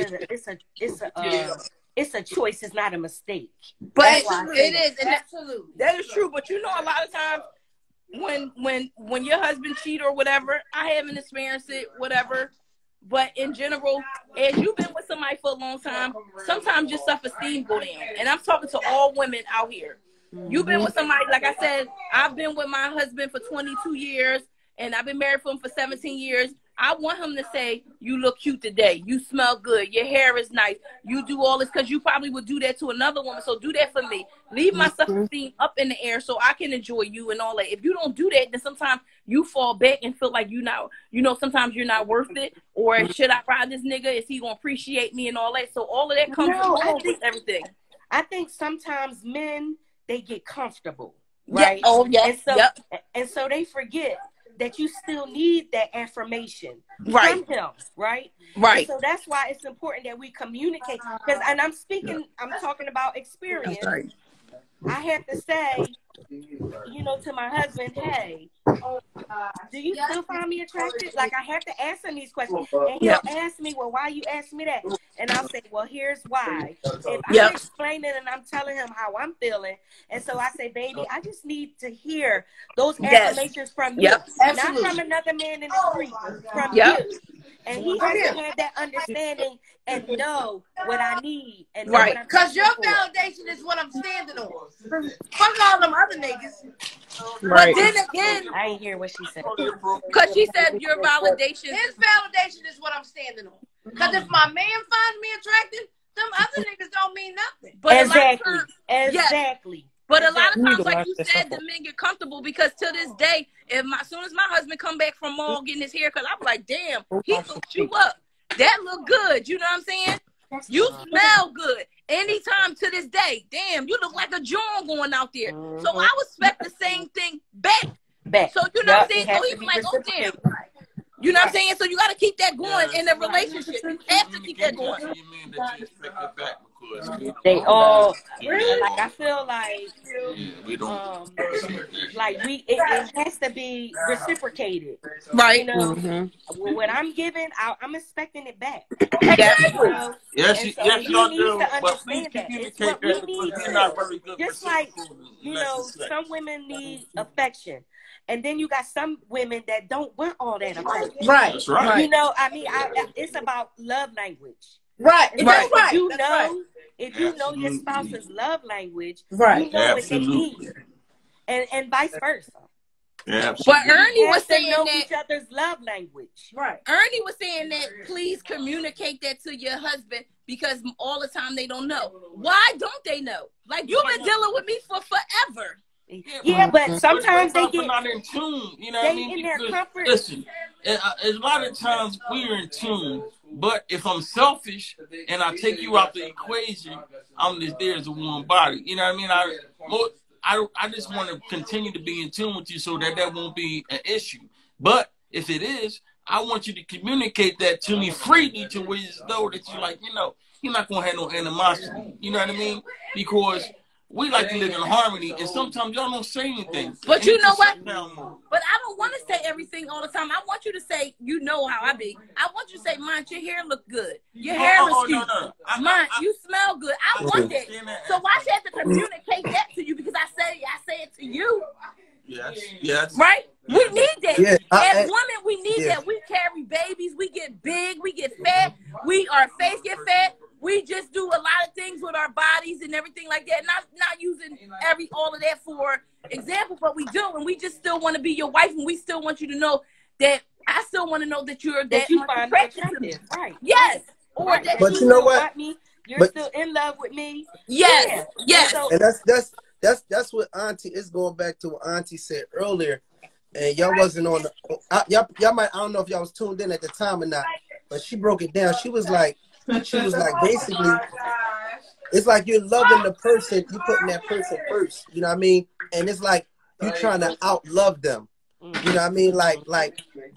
a choice. It's not a mistake. But it is, and absolutely that is true. But you know, a lot of times when your husband cheat or whatever, I haven't experienced it, whatever. But in general, as you've been with somebody for a long time, sometimes your self-esteem go down. And I'm talking to all women out here. You've been with somebody, like I said, I've been with my husband for 22 years, and I've been married for him for 17 years. I want him to say, you look cute today. You smell good. Your hair is nice. You do all this because you probably would do that to another woman. So do that for me. Leave my self-esteem up in the air so I can enjoy you and all that. If you don't do that, then sometimes you fall back and feel like sometimes you're not worth it. Or should I ride this nigga? Is he going to appreciate me and all that? So all of that comes with everything. I think sometimes men, they get comfortable, right? Yeah. Oh, yes. And so they forget that you still need that affirmation from him, right? Right. And so that's why it's important that we communicate. And I'm talking about experience. Right. I have to say, to my husband, hey, do you still find me attractive? Like, I have to ask him these questions. And he'll ask me, well, why you ask me that? And I'll say, well, here's why. If I'm explaining and I'm telling him how I'm feeling, and so I say, baby, I just need to hear those affirmations from you. Not from another man in the street, from you. And he has to have that understanding and know what I need. And because your validation is what I'm standing on. Fuck all them other niggas. Right. But then again, I ain't hear what she said. Because she said your validation. His validation is what I'm standing on. Because if my man finds me attractive, them other niggas don't mean nothing. But exactly. But a lot of times, like you said, the men get comfortable because to this day, as soon as my husband come back from mall getting his haircut, I'm like, damn, he hooked you up. That look good. You know what I'm saying? You smell good. Anytime to this day, damn, you look like a John going out there. So I would expect the same thing back. So you know what I'm saying? So he's like, oh damn. You know what I'm saying? So you got to keep that going in the relationship. You have to keep that going. They all like I feel like it has to be reciprocated, right? When I'm giving, I'm expecting it back. Exactly. Yes, y'all do. But please communicate that because you're not very good. Just like some women need affection. And then you got some women that don't want all that affection. Right. That's right. It's about love language. Right. That's right. If you know your spouse's love language, you know what they need. And vice versa. Yeah, but Ernie was saying know that each other's love language. Right. Ernie was saying that please communicate that to your husband because all the time they don't know. Why don't they know? Like you've been dealing with me for forever. Yeah, but sometimes they get not in tune. You know what I mean? In their comfort. Listen, a lot of times we're in tune. But if I'm selfish and I take you out the equation, I'm just there as a one body. You know what I mean? I just want to continue to be in tune with you so that won't be an issue. But if it is, I want you to communicate that to me freely to where you know that you're like, you're not going to have no animosity. You know what I mean? Because we like to live in harmony, and sometimes y'all don't say anything. But you know what? But I don't want to say everything all the time. I want you to say, you know how I be. I want you to say, Mine, your hair look good. Your hair is cute. No. Mine, you smell good. I want that. So why should I have to communicate that to you? Because I say it to you. Yes. Right? We need that. Yeah, As women, we need that. We carry babies. We get big. We get fat. Our face get fat. We just do a lot of things with our bodies and everything like that. Not using all of that for example, but we do, and we just still want to be your wife, and we still want you to know that I still want to know that you're that you find attractive, right? Yes, or that but you know what? You're still in love with me. Yes, yes. And that's what Auntie is going back to what Auntie said earlier, and y'all wasn't on the y'all might I don't know if y'all was tuned in at the time or not, but she broke it down. She was like basically it's like you're loving the person, you putting that person first, you know what I mean? And it's like you trying to outlove them. You know what I mean? Like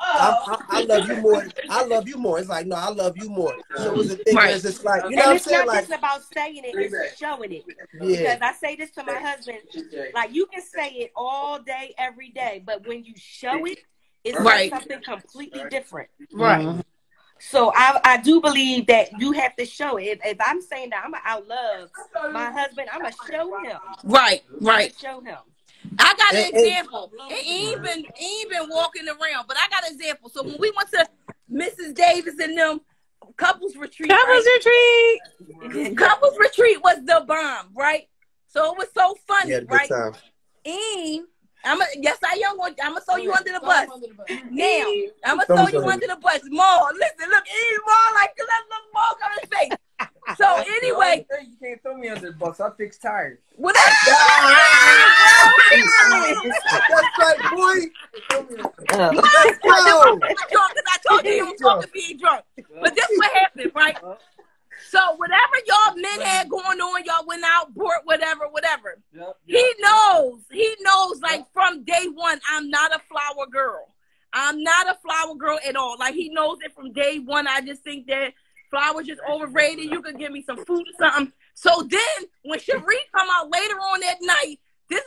I love you more. I love you more. It's like, no, I love you more. So it was a thing where it's just like, you know what I'm saying? It's not just about saying it, it's showing it. Yeah. Because I say this to my husband, like you can say it all day, every day, but when you show it, it's like something completely different. Right. Mm-hmm. So I do believe that you have to show it. If I'm saying that I'm gonna outlove my husband, I'm gonna show him. Right. Show him. I got an example. He ain't been walking around, but I got an example. So when we went to Mrs. Davis and them couples retreat was the bomb, right? So it was so funny, right? Yes, I am. I'm gonna throw you under the bus. Now, I'm gonna throw you under the bus. Maul, listen, look, he's Maul like look Maul on his face. So anyway, you can't throw me under the bus. I fix tires. Well, that's right, boy. I told you he was talking being drunk. But this what happened, right? So whatever y'all men had going on, y'all went out, bought whatever. Yep. He knows like from day one, I'm not a flower girl. I'm not a flower girl at all. Like he knows it from day one. I just think that flowers just overrated. You could give me some food or something. So then when Cherie come out later on that night, this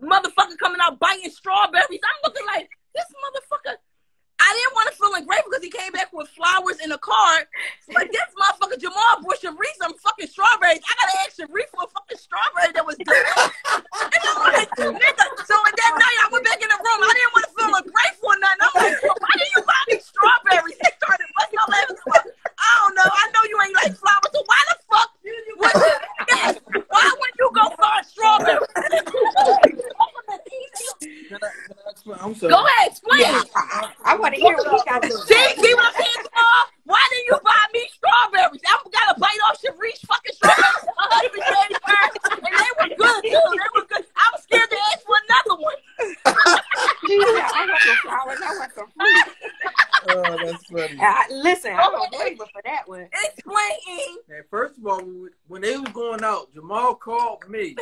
motherfucker coming out biting strawberries. I'm looking like, this motherfucker. I didn't want to feel ungrateful because he came back with flowers in a card. But this motherfucker Jamal bought Cherie some fucking strawberries. I gotta ask Cherie for a fucking strawberry that was good. And I'm like, nigga. So at that night I went back in the room. I didn't want to feel ungrateful or nothing. I'm like, why did you buy me strawberries? He started busting out laughing. I don't know. I know you ain't like flowers. So why the fuck would you? Yes. Why would you go find strawberries? I'm sorry. Go ahead, explain. Yeah, I want to hear what he got to say. See what I'm saying, Jamal? Why didn't you buy me strawberries? I gotta bite off Cherie's fucking strawberries. My husband gave her, and they were good too. They were good. I was scared to ask for another one. I want some flowers. I want some fruit. Oh, that's funny. Listen, I'm a believer for that one. Explain. Now, first of all, when they was going out, Jamal called me.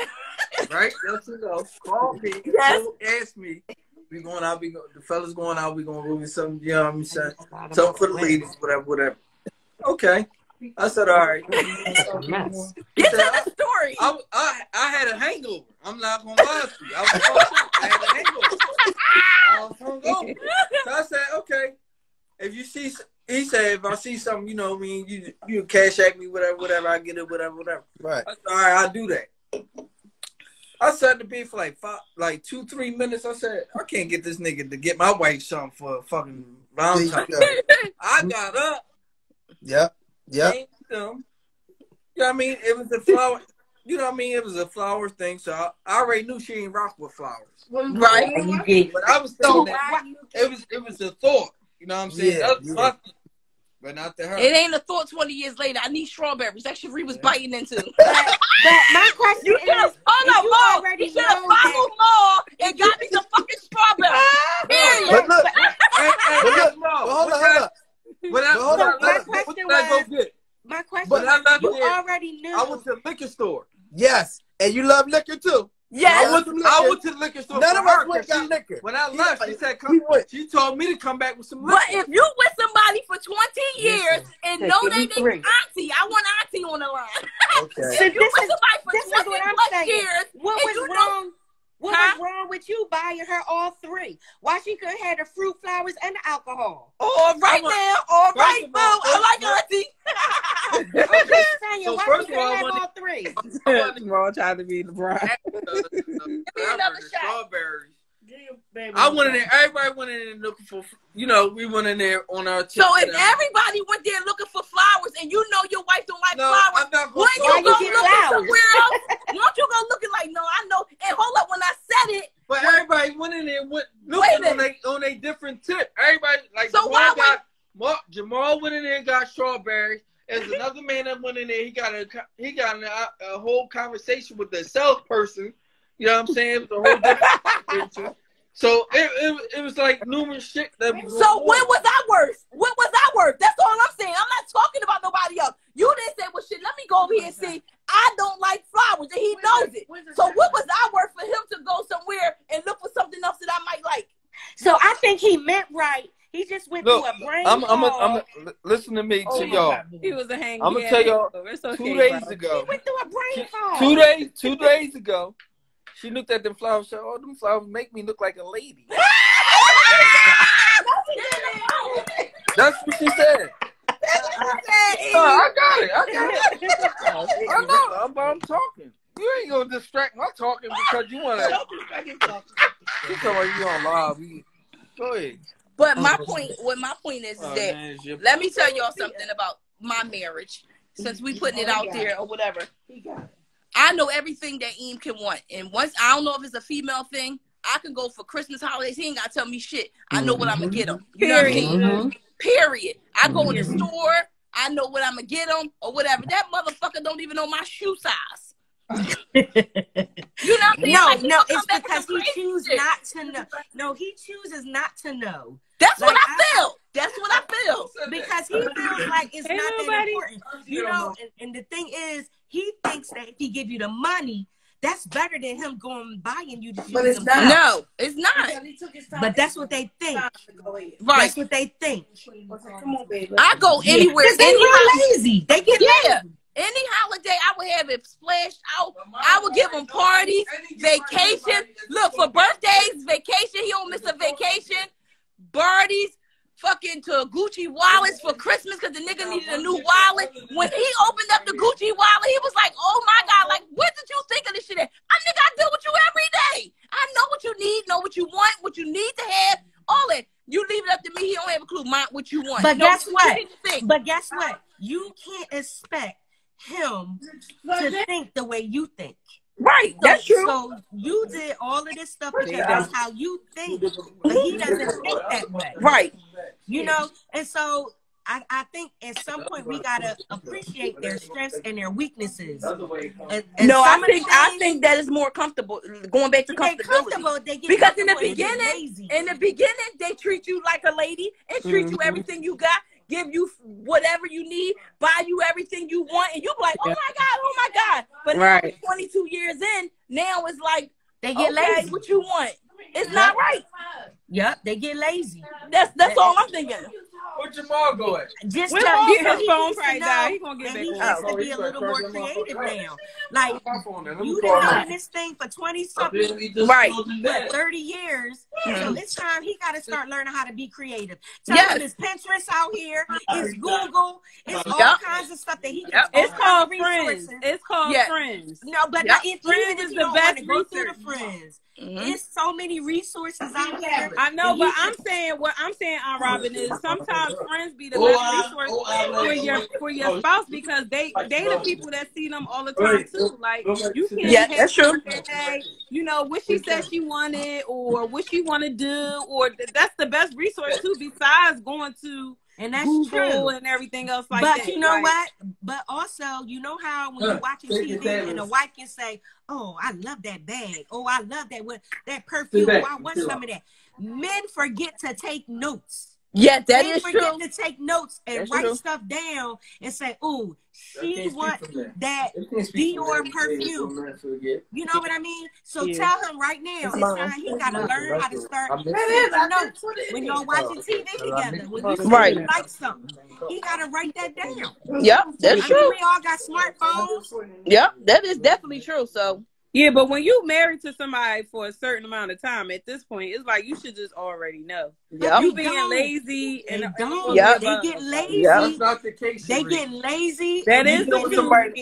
Right? That's it. Called me. Yes. Asked me. We going out. The fellas going out. We gonna go something. You know what I'm saying? Something for the ladies. Whatever. Okay. I said, all right. Get to the story. I had a hangover. I'm not gonna lie to you. I had a hangover. I was hungover. So I said, okay. If you see, he said, if I see something, you know what I mean, you cash at me, whatever, I get it, whatever. Right. I said, all right, I'll do that. I sat to be for like 2-3 minutes. I said, I can't get this nigga to get my wife something for a fucking Valentine's. I got up. Yep. You know what I mean? It was a flower. You know what I mean? It was a flower thing, so I already knew she ain't rock with flowers. Right. But I was thinking that it was a thought. You know what I'm saying? Yeah. But not to her. It ain't a thought 20 years later. I need strawberries. That Cherie was biting into. But my question You should have followed Maul and got me some fucking strawberries. But look, my question was, you already knew. I went to the liquor store. yes, and you love liquor too. Yes. I went to the liquor store. None of us went got liquor. When I left, she said, she told me to come back with some liquor. But if you with somebody for 20 years and know they think auntie, I want auntie on the line. Okay. So If you with somebody for 20 plus years, What was wrong? What was wrong with you buying her all three? Why she could have the fruit, flowers, and the alcohol? All right now, all right, boo. I like auntie. I'm just saying, So why first she of all, could have all three? Jamal tried to be LeBron. another shot. Strawberries. I went in there. Everybody went in there looking for. You know, we went in there on our. So if everybody went there looking for flowers, and you know your wife don't like flowers, I'm not when gonna you go looking somewhere else, won't you go looking like, no, I know. And hold up, when I said it, But everybody went in there looking on a different tip. Everybody like So Jamal went in there and got strawberries. There's another man that went in there. He got a whole conversation with the salesperson. You know what I'm saying? It was a whole different picture. So it was like numerous shit that was so when was I worse? When was I worse? That's all I'm saying. I'm not talking about nobody else. You didn't say, well, shit, let me go over here and see. I don't like flowers, and he knows it. So what was I worth for him to go somewhere and look for something else that I might like? So I think he meant right. He just went through a brain fog. Listen to me, to y'all. He was a hang. I'm gonna tell y'all. Okay, 2 days ago. He went through a brain fog. 2 days ago, she looked at them flowers and said, "Oh, them flowers make me look like a lady." That's what she said. I got it. I know. I'm talking. You ain't gonna distract my talking because you wanna. You talking about you on live. Go ahead. But my point is that let me tell y'all something about my marriage. Since we putting it out there or whatever, I know everything that Eam can want. And once, I don't know if it's a female thing, I can go for Christmas holidays. He ain't got to tell me shit. I know what I'm going to get him. You know what I mean? Mm-hmm. Period. I go in the store. I know what I'm going to get him or whatever. That motherfucker don't even know my shoe size. You know what I'm saying? No, like, no, it's because he chooses not to know. No, he chooses not to know. That's like, what I feel. That's what I feel. Because he feels like it's not that important. You know, and the thing is, he thinks that if he give you the money, that's better than him going buying you the shoes. But it's not. No, it's not. But that's what they think. Right. That's what they think. Come on, baby. I go anywhere. Because they real lazy. They get lazy. Any holiday, I would have it splashed out. I would give him parties, vacation. Look, for birthdays, vacation. He don't miss a vacation. Birdies, fucking to Gucci wallets for Christmas because the nigga needed a new wallet. When he opened up the Gucci wallet, he was like, oh my God, like, where did you think of this shit at? Nigga, I deal with you every day. I know what you need, know what you want, what you need to have, all that. You leave it up to me, he don't have a clue what you want. But guess what? But guess what? You can't expect him to think the way you think. Right, that's true. So you did all of this stuff because that's how you think, but he doesn't think that way. Right. You know, and so I think at some point we gotta appreciate their strengths and their weaknesses. And no, I think that is more comfortable. Going back to comfortability. Because in the beginning, they treat you like a lady and treat you everything you got. Give you whatever you need, buy you everything you want, and you be like, oh my God. But now 22 years in, now it's like, they get lazy. What you want? It's not right. Yep, they get lazy. That's all I'm thinking. Where Jamal go at? Just get his phone right now. He gonna get back. He needs to be a little more creative now. Like you've been doing this thing for 20-something, right? 30 years. So it's time he got to start learning how to be creative. There's Pinterest out here. It's Google. It's all kinds of stuff that he can. It's called Friends. It's called Friends. No, but if Friends is the best. Go through the Friends. There's so many resources out there. I know, but I'm saying Aunt Robin, is sometimes friends be the best resource for your spouse because they the people that see them all the time too. Like you can't that's true. Hey, you know what she said she wanted or what she want to do, or that's the best resource too. Besides going to Google true and everything else like that. But you know what? But also, you know how when you're watching TV and a wife can say, "Oh, I love that bag. Oh, I love that perfume. Oh, I want some of that." Men forget to take notes. Yeah, that is true. Men forget to take notes and write stuff down and say, "Oh, she wants that Dior perfume." You know what I mean? So tell him right now, it's time he got to learn how to start taking notes when you're watching TV together. When you like something, he got to write that down. Yep, that's true. We all got smartphones. Yep, that is definitely true. So. Yeah, but when you married to somebody for a certain amount of time, at this point, it's like you should just already know. Yep. You being lazy and they get lazy. Yep. That's not the case. They get lazy. That is the truth.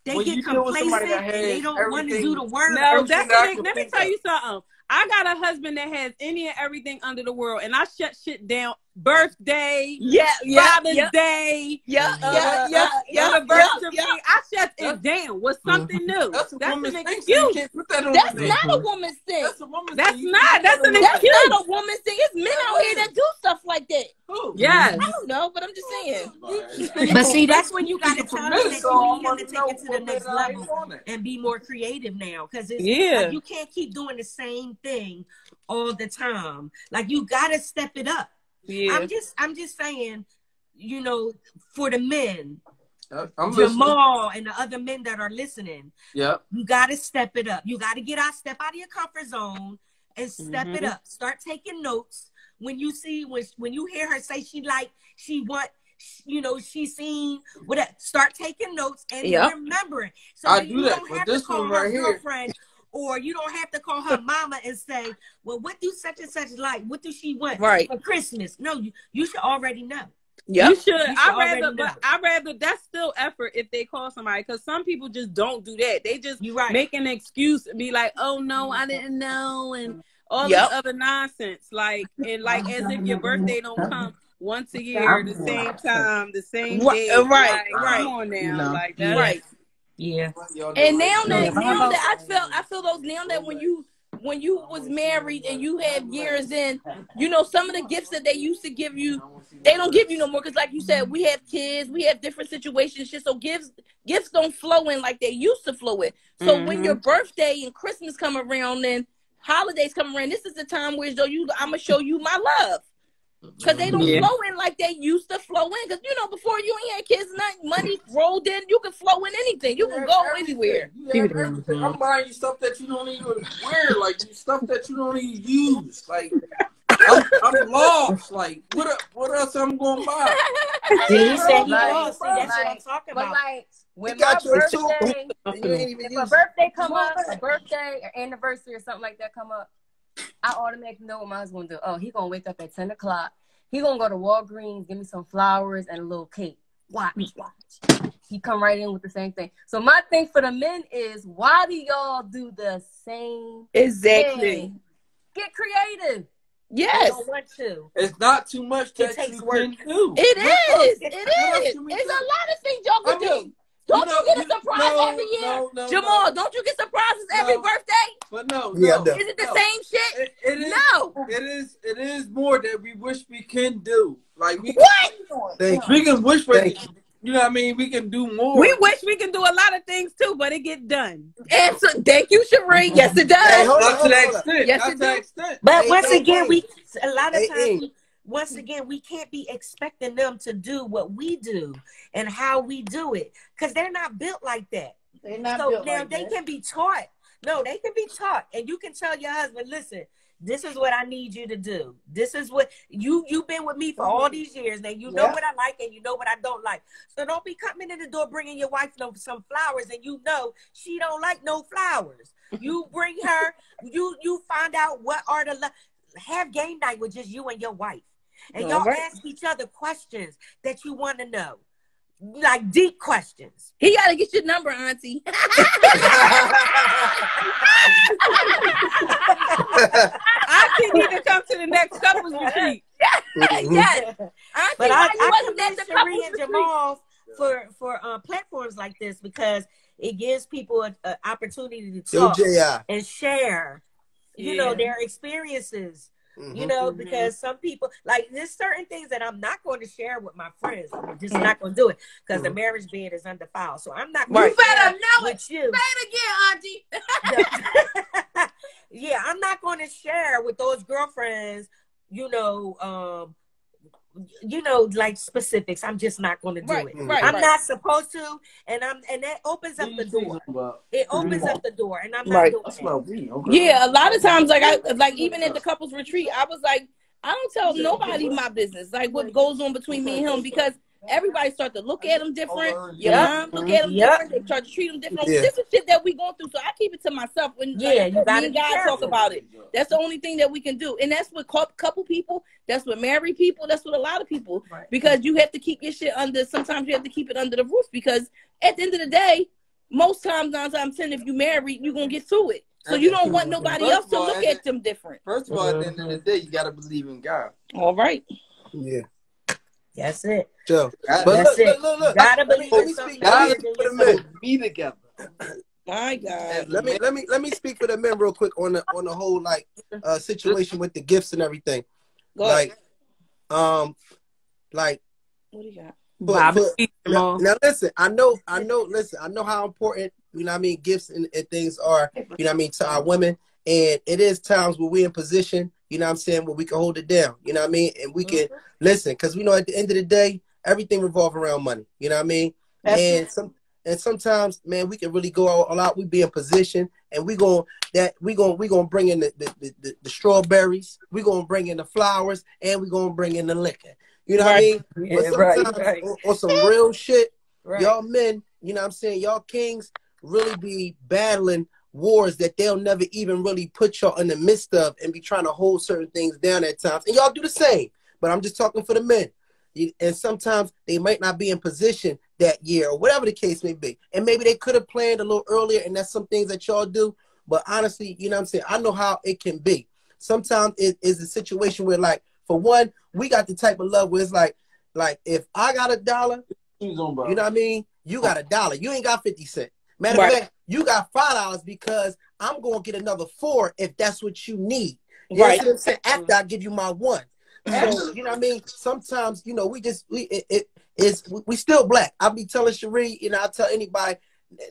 They get complacent and they don't want to do the work. No, let me tell you something. I got a husband that has any and everything under the world, and I shut shit down. Birthday, Father's Day, anniversary. I shut it down with something new. That's an excuse. That's not a woman's thing. That's not. That's an excuse. That's not a woman's thing. It's men out here that do stuff like that. Yes. I don't know, but I'm just saying. But see, that's when you got to tell them that you need him to take it to the next level and be more creative now, because like, you can't keep doing the same thing all the time. Like you got to step it up. Yeah. I'm just saying, you know, for the men, Jamal and the other men that are listening, you got to step it up. You got to step out of your comfort zone and step it up. Start taking notes. When you see, when you hear her say she's seen whatever, start taking notes and remembering. So I do that. Don't have to call her girlfriend. Or you don't have to call her mama and say, well, what do such and such like? What does she want for Christmas? No, you should already know. Yeah, you should. I rather that's still effort if they call somebody, because some people just don't do that. They just make an excuse and be like, oh no, I didn't know, and all this other nonsense. Like as if your birthday don't come once a year, the same time, the same day. Right. Come on now, like that. Right. Yeah. And now that I feel those now that when you when you was married and you had years in, you know, some of the gifts that they used to give you, they don't give you no more. Because like you said, we have kids, we have different situations, shit. So gifts don't flow in like they used to flow in. So when your birthday and Christmas come around and holidays come around, this is the time where I'm gonna show you my love. Because they don't flow in like they used to flow in. Because, you know, before you ain't had kids, money rolled in, you can flow in anything. You can go anywhere. I'm buying you stuff that you don't even wear, like stuff that you don't even use. Like, I'm lost. Like, what else I'm going to buy? He said he lost. See, that's what I'm talking about. Like, when my birthday, if a birthday come up, a birthday or anniversary or something like that come up, I automatically know what my husband's gonna do. Oh, he gonna wake up at 10 o'clock. He gonna go to Walgreens, give me some flowers and a little cake. Watch. He come right in with the same thing. So my thing for the men is, why do y'all do the same thing? Get creative. Yes. You don't want to. It's not too much that takes work. can do. It is. It's a lot of things y'all can do. Don't you get a surprise every year? Jamal, don't you get surprises every birthday? But no. Is it the same shit? It is, no. It is more that we wish we can do. Like we can wish for it. You know what I mean? We can do more. We wish we can do a lot of things too, but it get done. And so, thank you, Sheree. Yes, it does. Hey, Not to that extent. Yes, Not it to that does. extent. But once again, a lot of times, hey. once again, we can't be expecting them to do what we do and how we do it, because they're not built like that. They're not so built now like they that. can be taught. No, they can be taught, and you can tell your husband, listen, this is what I need you to do. This is what you've been with me for all these years. Now you know what I like and you know what I don't like. So don't be coming in the door bringing your wife some flowers and you know she don't like no flowers. You bring her, you find out what are have game night with just you and your wife. And y'all ask each other questions that you want to know. Like deep questions. He got to get your number, Auntie. Auntie need to come to the next couples retreat. Yes. But I commend Sheree and Jamal for platforms like this, because it gives people an opportunity to talk and share, you know, their experiences. You know, because some people, like, there's certain things that I'm not going to share with my friends. I'm just not going to do it because the marriage bed is undefiled. So I'm not going to share with you. Say it again, Auntie. Yeah, I'm not going to share with those girlfriends, you know, like specifics. I'm just not going to do it. I'm not supposed to, and that opens up the door. It opens up the door, and I'm not doing it. Yeah, a lot of times, like even at the couples retreat, I was like, I don't tell nobody my business, like what goes on between me and him, because everybody start to look at him different. Your mom look at him different. They try to treat him different. This is shit that we going through, so I keep it to myself. When you gotta me and God talk about it. That's the only thing that we can do, and that's with couple people. That's with married people. That's with a lot of people, because you have to keep your shit under. Sometimes you have to keep it under the roof, because at the end of the day, most times, 9 times 10, if you married, you're gonna get through it. So you don't want nobody else to look at them different. First of all, at the end of the day, you gotta believe in God. All right. Yeah. That's it. So, but look. Gotta believe in something. Gotta be together. My God. Let me speak for the men real quick on the whole situation with the gifts and everything. Like what do you got? Now listen, I know how important, you know what I mean, gifts and things are, you know what I mean, to our women. And it is times where we're in position, you know what I'm saying, where we can hold it down, you know what I mean? And we can listen, because we know at the end of the day, everything revolves around money, you know what I mean? And sometimes, man, we can really go all out. We be in position, and we gonna bring in the strawberries, we gonna bring in the flowers, and we gonna bring in the liquor. You know what I mean? Yeah, but sometimes on some real shit, y'all men, you know what I'm saying, y'all kings really be battling wars that they'll never even really put y'all in the midst of, and be trying to hold certain things down at times. And y'all do the same, but I'm just talking for the men. And sometimes they might not be in position that year, or whatever the case may be. And maybe they could have planned a little earlier, and that's some things that y'all do. But honestly, you know what I'm saying, I know how it can be. Sometimes it is a situation where, like, for one, we got the type of love where it's like if I got $1, you know what I mean? You got $1. You ain't got 50 cents. Matter of fact, you got $5 because I'm gonna get another 4 if that's what you need. You know what I'm saying? After I give you my 1. So, you know what I mean? Sometimes, you know, we still black. I'll be telling Cherie, you know, I'll tell anybody,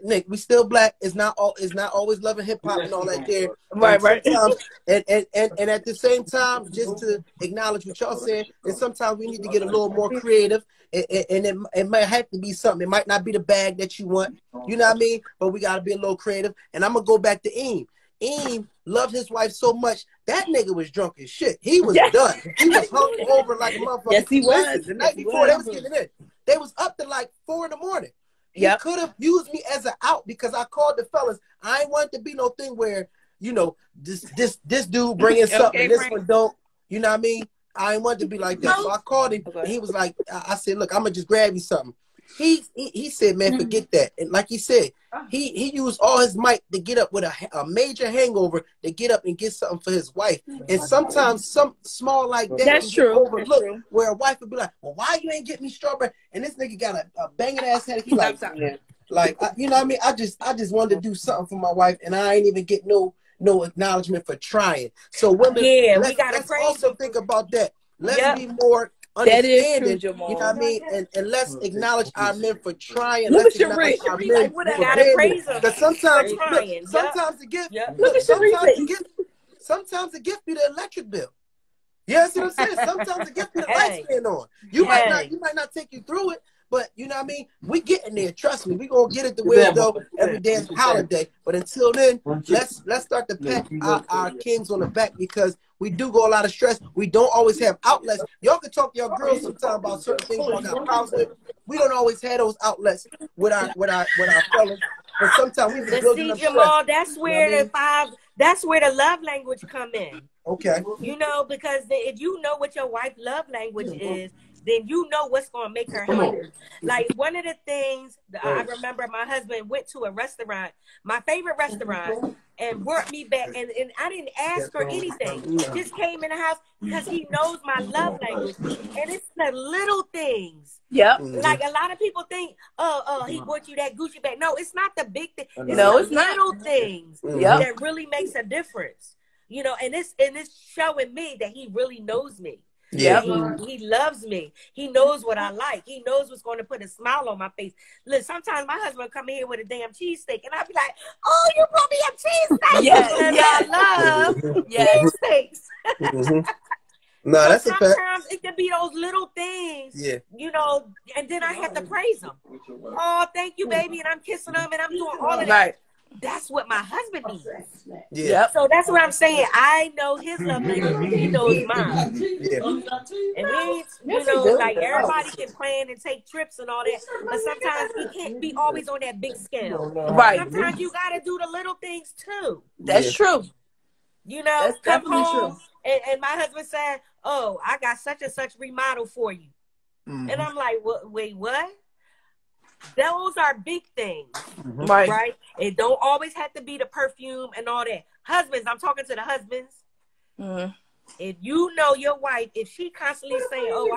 Nick, we still black. It's not always loving hip hop and all that there. Right. And at the same time, just to acknowledge what y'all saying, and sometimes we need to get a little more creative. And it might have to be something. It might not be the bag that you want. You know what I mean? But we gotta be a little creative. And I'm gonna go back to Eem. Eem loved his wife so much that nigga was drunk as shit. He was done. He was hung over like a motherfucker. Yes, he was. The night before they was getting in, they was up to like 4 in the morning. He could have used me as an out because I called the fellas. I ain't want it to be no thing where, you know, this dude bringing something, and this one don't. You know what I mean? I ain't want it to be like that. So I called him, and he was like, I said, look, I'm gonna just grab you something. He said, man, forget that. And like he said, he used all his might to get up with a major hangover to get up and get something for his wife. And sometimes some small like that that's true. Overlooked, where a wife would be like, well, why you ain't get me strawberry? And this nigga got a banging ass head. He like, you know what I mean? I just wanted to do something for my wife, and I ain't even get no acknowledgement for trying. So women, let's also think about that. Let's be more understanding, you know what I mean? And let's acknowledge our men for trying. Let's acknowledge our men for bending. Because sometimes the gift, sometimes the gift be the electric bill. You know what I'm saying? Sometimes the gift be the lights being on. You might not take you through it, but you know what I mean? We getting there. Trust me. We gonna get it the way it go every damn holiday. But until then, let's start to pat our kings on the back because we do go a lot of stress. We don't always have outlets. Y'all can talk to your girls sometimes about certain things y'all got problems with. We don't always have those outlets with our fellas. But sometimes we be building up Jamal, that's where that's where the love language come in. Okay. You know, because if you know what your wife's love language is, then you know what's going to make her happy. Like one of the things that I remember, my husband went to a restaurant, my favorite restaurant, and worked me back. And I didn't ask for anything. Just came in the house because he knows my love language. And it's the little things. Yep. Like a lot of people think, oh, he bought you that Gucci bag. No, it's not the big thing. It's it's little things that really makes a difference. You know, and it's showing me that he really knows me. Yeah, he loves me. He knows what I like. He knows what's going to put a smile on my face. Look, sometimes my husband come in here with a damn cheesesteak, and I'll be like, "Oh, you brought me a cheesesteak." Yes, I love cheesesteaks. No, that's a fact. Sometimes it can be those little things, you know, and then I have to praise them. Oh, thank you, baby, and I'm kissing them, and I'm doing all of that. That's what my husband needs. Yeah. So that's what I'm saying. I know his love language. He knows mine. Yeah. And we, you know, like everybody can plan and take trips and all that, but sometimes we can't be always on that big scale. Right. Sometimes you got to do the little things too. That's true. You know, come home and my husband said, "Oh, I got such and such remodel for you," and I'm like, "Wait, what?" Those are big things, right? It don't always have to be the perfume and all that. Husbands, I'm talking to the husbands. If you know your wife, if she constantly saying, "Oh,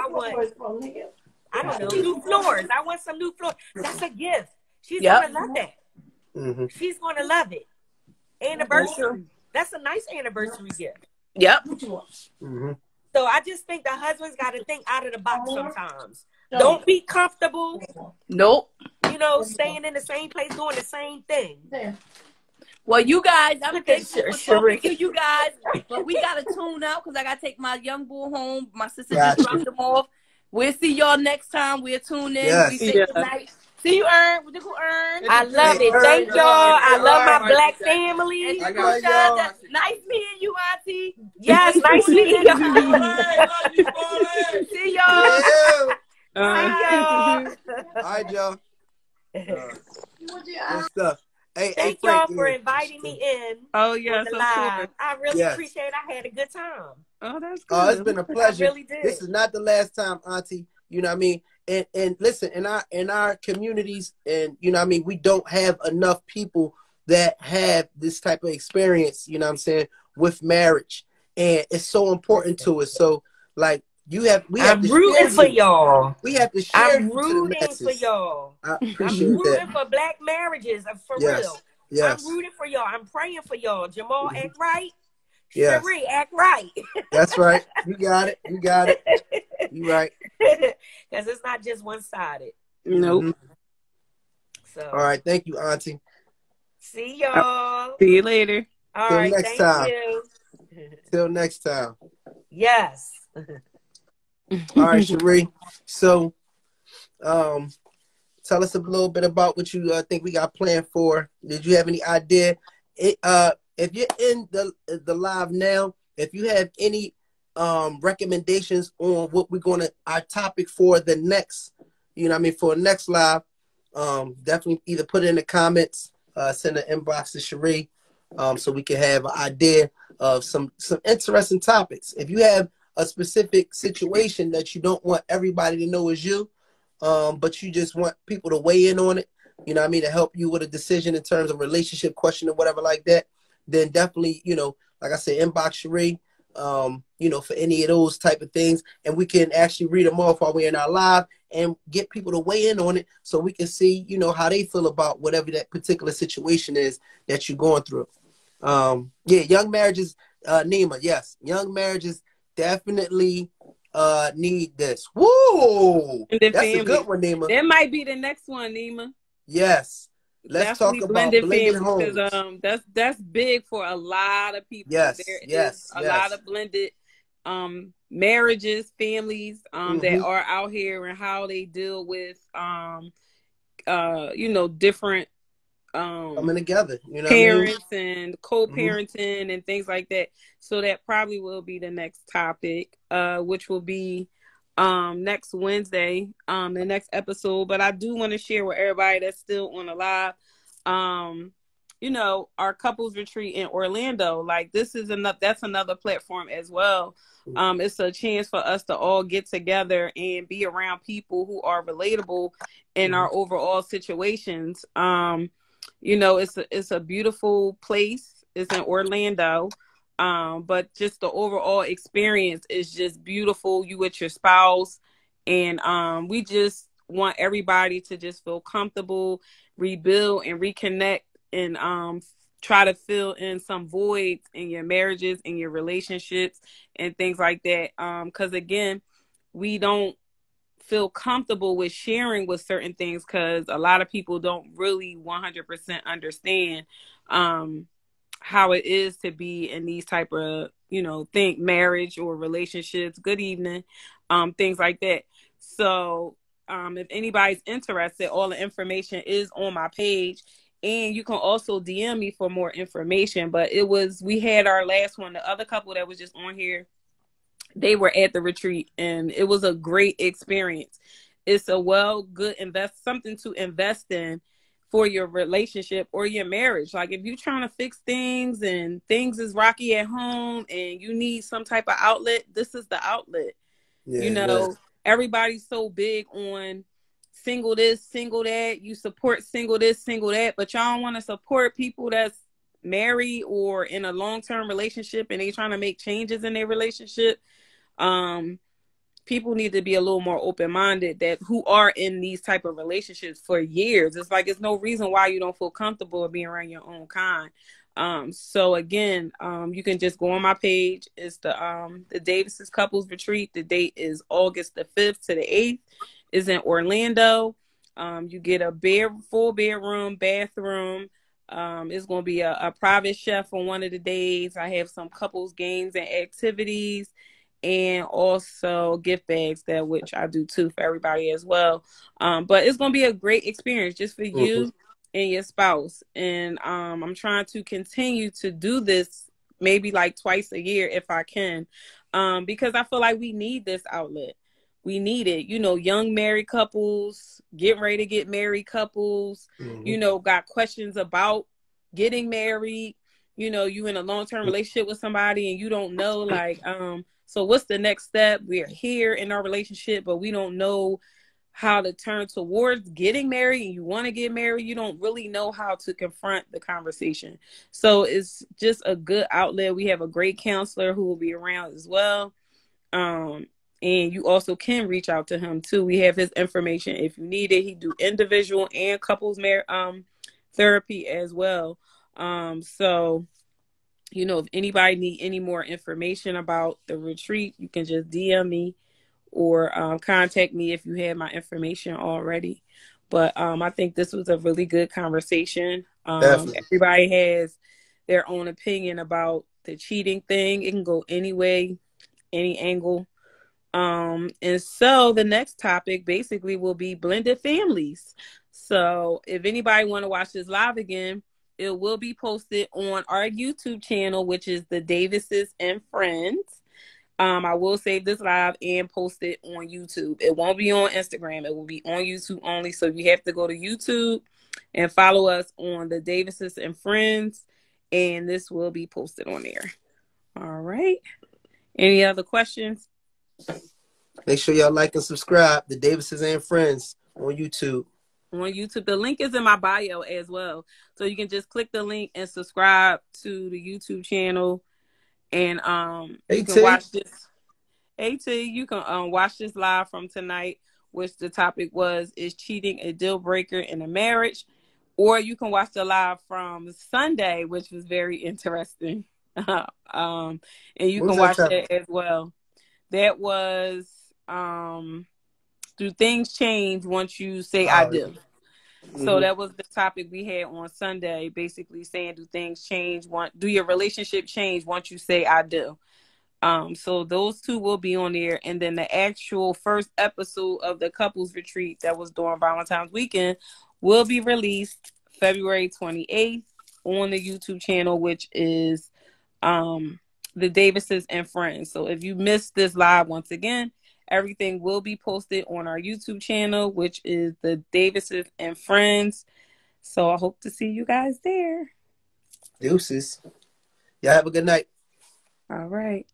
I don't know, new floors. I want some new floors," that's a gift. She's gonna love that. She's gonna love it. Anniversary. That's a nice anniversary gift. Yep. So I just think the husbands got to think out of the box sometimes. Don't be comfortable. Nope. You know, staying in the same place, doing the same thing. Well, you guys, I'm thankful for talking to you guys, but we got to tune out because I got to take my young boy home. My sister just dropped him off. We'll see y'all next time. We'll tune in. We say good night. See you, Ern. I love it. Thank y'all. I love my black family. Nice meeting you, Auntie. Yes, nice meeting you. See y'all. All right, y'all. Good stuff. Hey, thank y'all for inviting me in. Oh, yes. I really appreciate it. I had a good time. Oh, that's good. Oh, it's been a pleasure. I really did. This is not the last time, Auntie. You know what I mean? And listen, in our communities, and you know what I mean, we don't have enough people that have this type of experience, you know what I'm saying, with marriage. And it's so important to us. So like I'm rooting for y'all. We have to share. I'm rooting for y'all. I appreciate I'm rooting for black marriages, for real. Yes. I'm rooting for y'all. I'm praying for y'all. Jamal, act right. Yes. Cherie, act right. That's right. You got it. You got it. You right. Because it's not just one-sided. Nope. Mm-hmm. So. All right. Thank you, Auntie. See y'all. See you later. All Till right. next Thank time. you. Till next time. Yes. All right, Cherie. So, tell us a little bit about what you think we got planned for. Did you have any idea? If you're in the live now, if you have any recommendations on what we're our topic for the next, for next live, definitely either put it in the comments, send an inbox to Cherie, so we can have an idea of some interesting topics. If you have a specific situation that you don't want everybody to know is you, but you just want people to weigh in on it, to help you with a decision in terms of relationship question or whatever like that, then definitely, like I said, inbox Cherie, for any of those type of things, and we can actually read them off while we're in our live and get people to weigh in on it so we can see, how they feel about whatever that particular situation is that you're going through. Young marriages, Nima, yes, young marriages definitely need this. Woo! That's a good one, Nima. That might be the next one, Nima. Yes. Let's talk about blended homes. Because that's big for a lot of people. Yes, there is a lot of blended marriages, families that are out here, and how they deal with different coming together, parents and co-parenting and things like that. So that probably will be the next topic, which will be next Wednesday, the next episode. But I do want to share with everybody that's still on the live, our couples retreat in Orlando. Like, that's another platform as well. It's a chance for us to all get together and be around people who are relatable in our overall situations. It's a beautiful place. It's in Orlando. But just the overall experience is just beautiful. You with your spouse, and we just want everybody to just feel comfortable, rebuild and reconnect, and try to fill in some voids in your marriages and your relationships and things like that. Because again, we don't feel comfortable with sharing with certain things because a lot of people don't really 100% understand how it is to be in these type of, think marriage or relationships. Good evening. Things like that. So if anybody's interested, all the information is on my page, and you can also DM me for more information. But we had our last one, the other couple that was just on here, they were at the retreat, and it was a great experience. It's something to invest in for your relationship or your marriage. Like, if you're trying to fix things and things is rocky at home and you need some type of outlet, this is the outlet. Everybody's so big on single this, single that. You support single this, single that, but y'all don't want to support people that's married or in a long-term relationship and they trying to make changes in their relationship. People need to be a little more open-minded that who are in these type of relationships for years. It's like, it's no reason why you don't feel comfortable being around your own kind. So again, you can just go on my page. It's the Davis's Couples Retreat. The date is August the 5th to the 8th. Is in Orlando. You get a full bedroom, bathroom. It's going to be a private chef on one of the days. I have some couples games and activities, and also gift bags, which I do too for everybody as well. But it's going to be a great experience just for you and your spouse. And I'm trying to continue to do this maybe like twice a year if I can, because I feel like we need this outlet. We need it. Young married couples, getting ready to get married couples, got questions about getting married. You in a long-term relationship with somebody and you don't know, so what's the next step? We're here in our relationship, but we don't know how to turn towards getting married, and you want to get married. You don't really know how to confront the conversation. So it's just a good outlet. We have a great counselor who will be around as well. And you also can reach out to him too. We have his information if you need it. He do individual and couples therapy as well. So, you know, if anybody need any more information about the retreat, you can just DM me or contact me if you have my information already. But I think this was a really good conversation. Everybody has their own opinion about the cheating thing. It can go any way, any angle. And so the next topic basically will be blended families. So if anybody want to watch this live again, it will be posted on our YouTube channel, which is the Davises and Friends. I will save this live and post it on YouTube. It won't be on Instagram. It will be on YouTube only. So you have to go to YouTube and follow us on the Davises and Friends, and this will be posted on there. All right. Any other questions? Make sure y'all like and subscribe. The Davises and Friends on YouTube. On YouTube. The link is in my bio as well. So you can just click the link and subscribe to the YouTube channel. And you can watch this. You can watch this live from tonight, which the topic was, is cheating a deal breaker in a marriage? Or you can watch the live from Sunday, which was very interesting. And you can watch that as well. That was do things change once you say I do? Mm-hmm. So that was the topic we had on Sunday, basically saying, do things change? Do your relationship change once you say I do? So those two will be on there. And then the actual first episode of the couples retreat that was during Valentine's weekend will be released February 28th on the YouTube channel, which is the Davises and Friends. So if you missed this live, once again, everything will be posted on our YouTube channel, which is the Davises and Friends. So I hope to see you guys there. Deuces. Y'all have a good night. All right.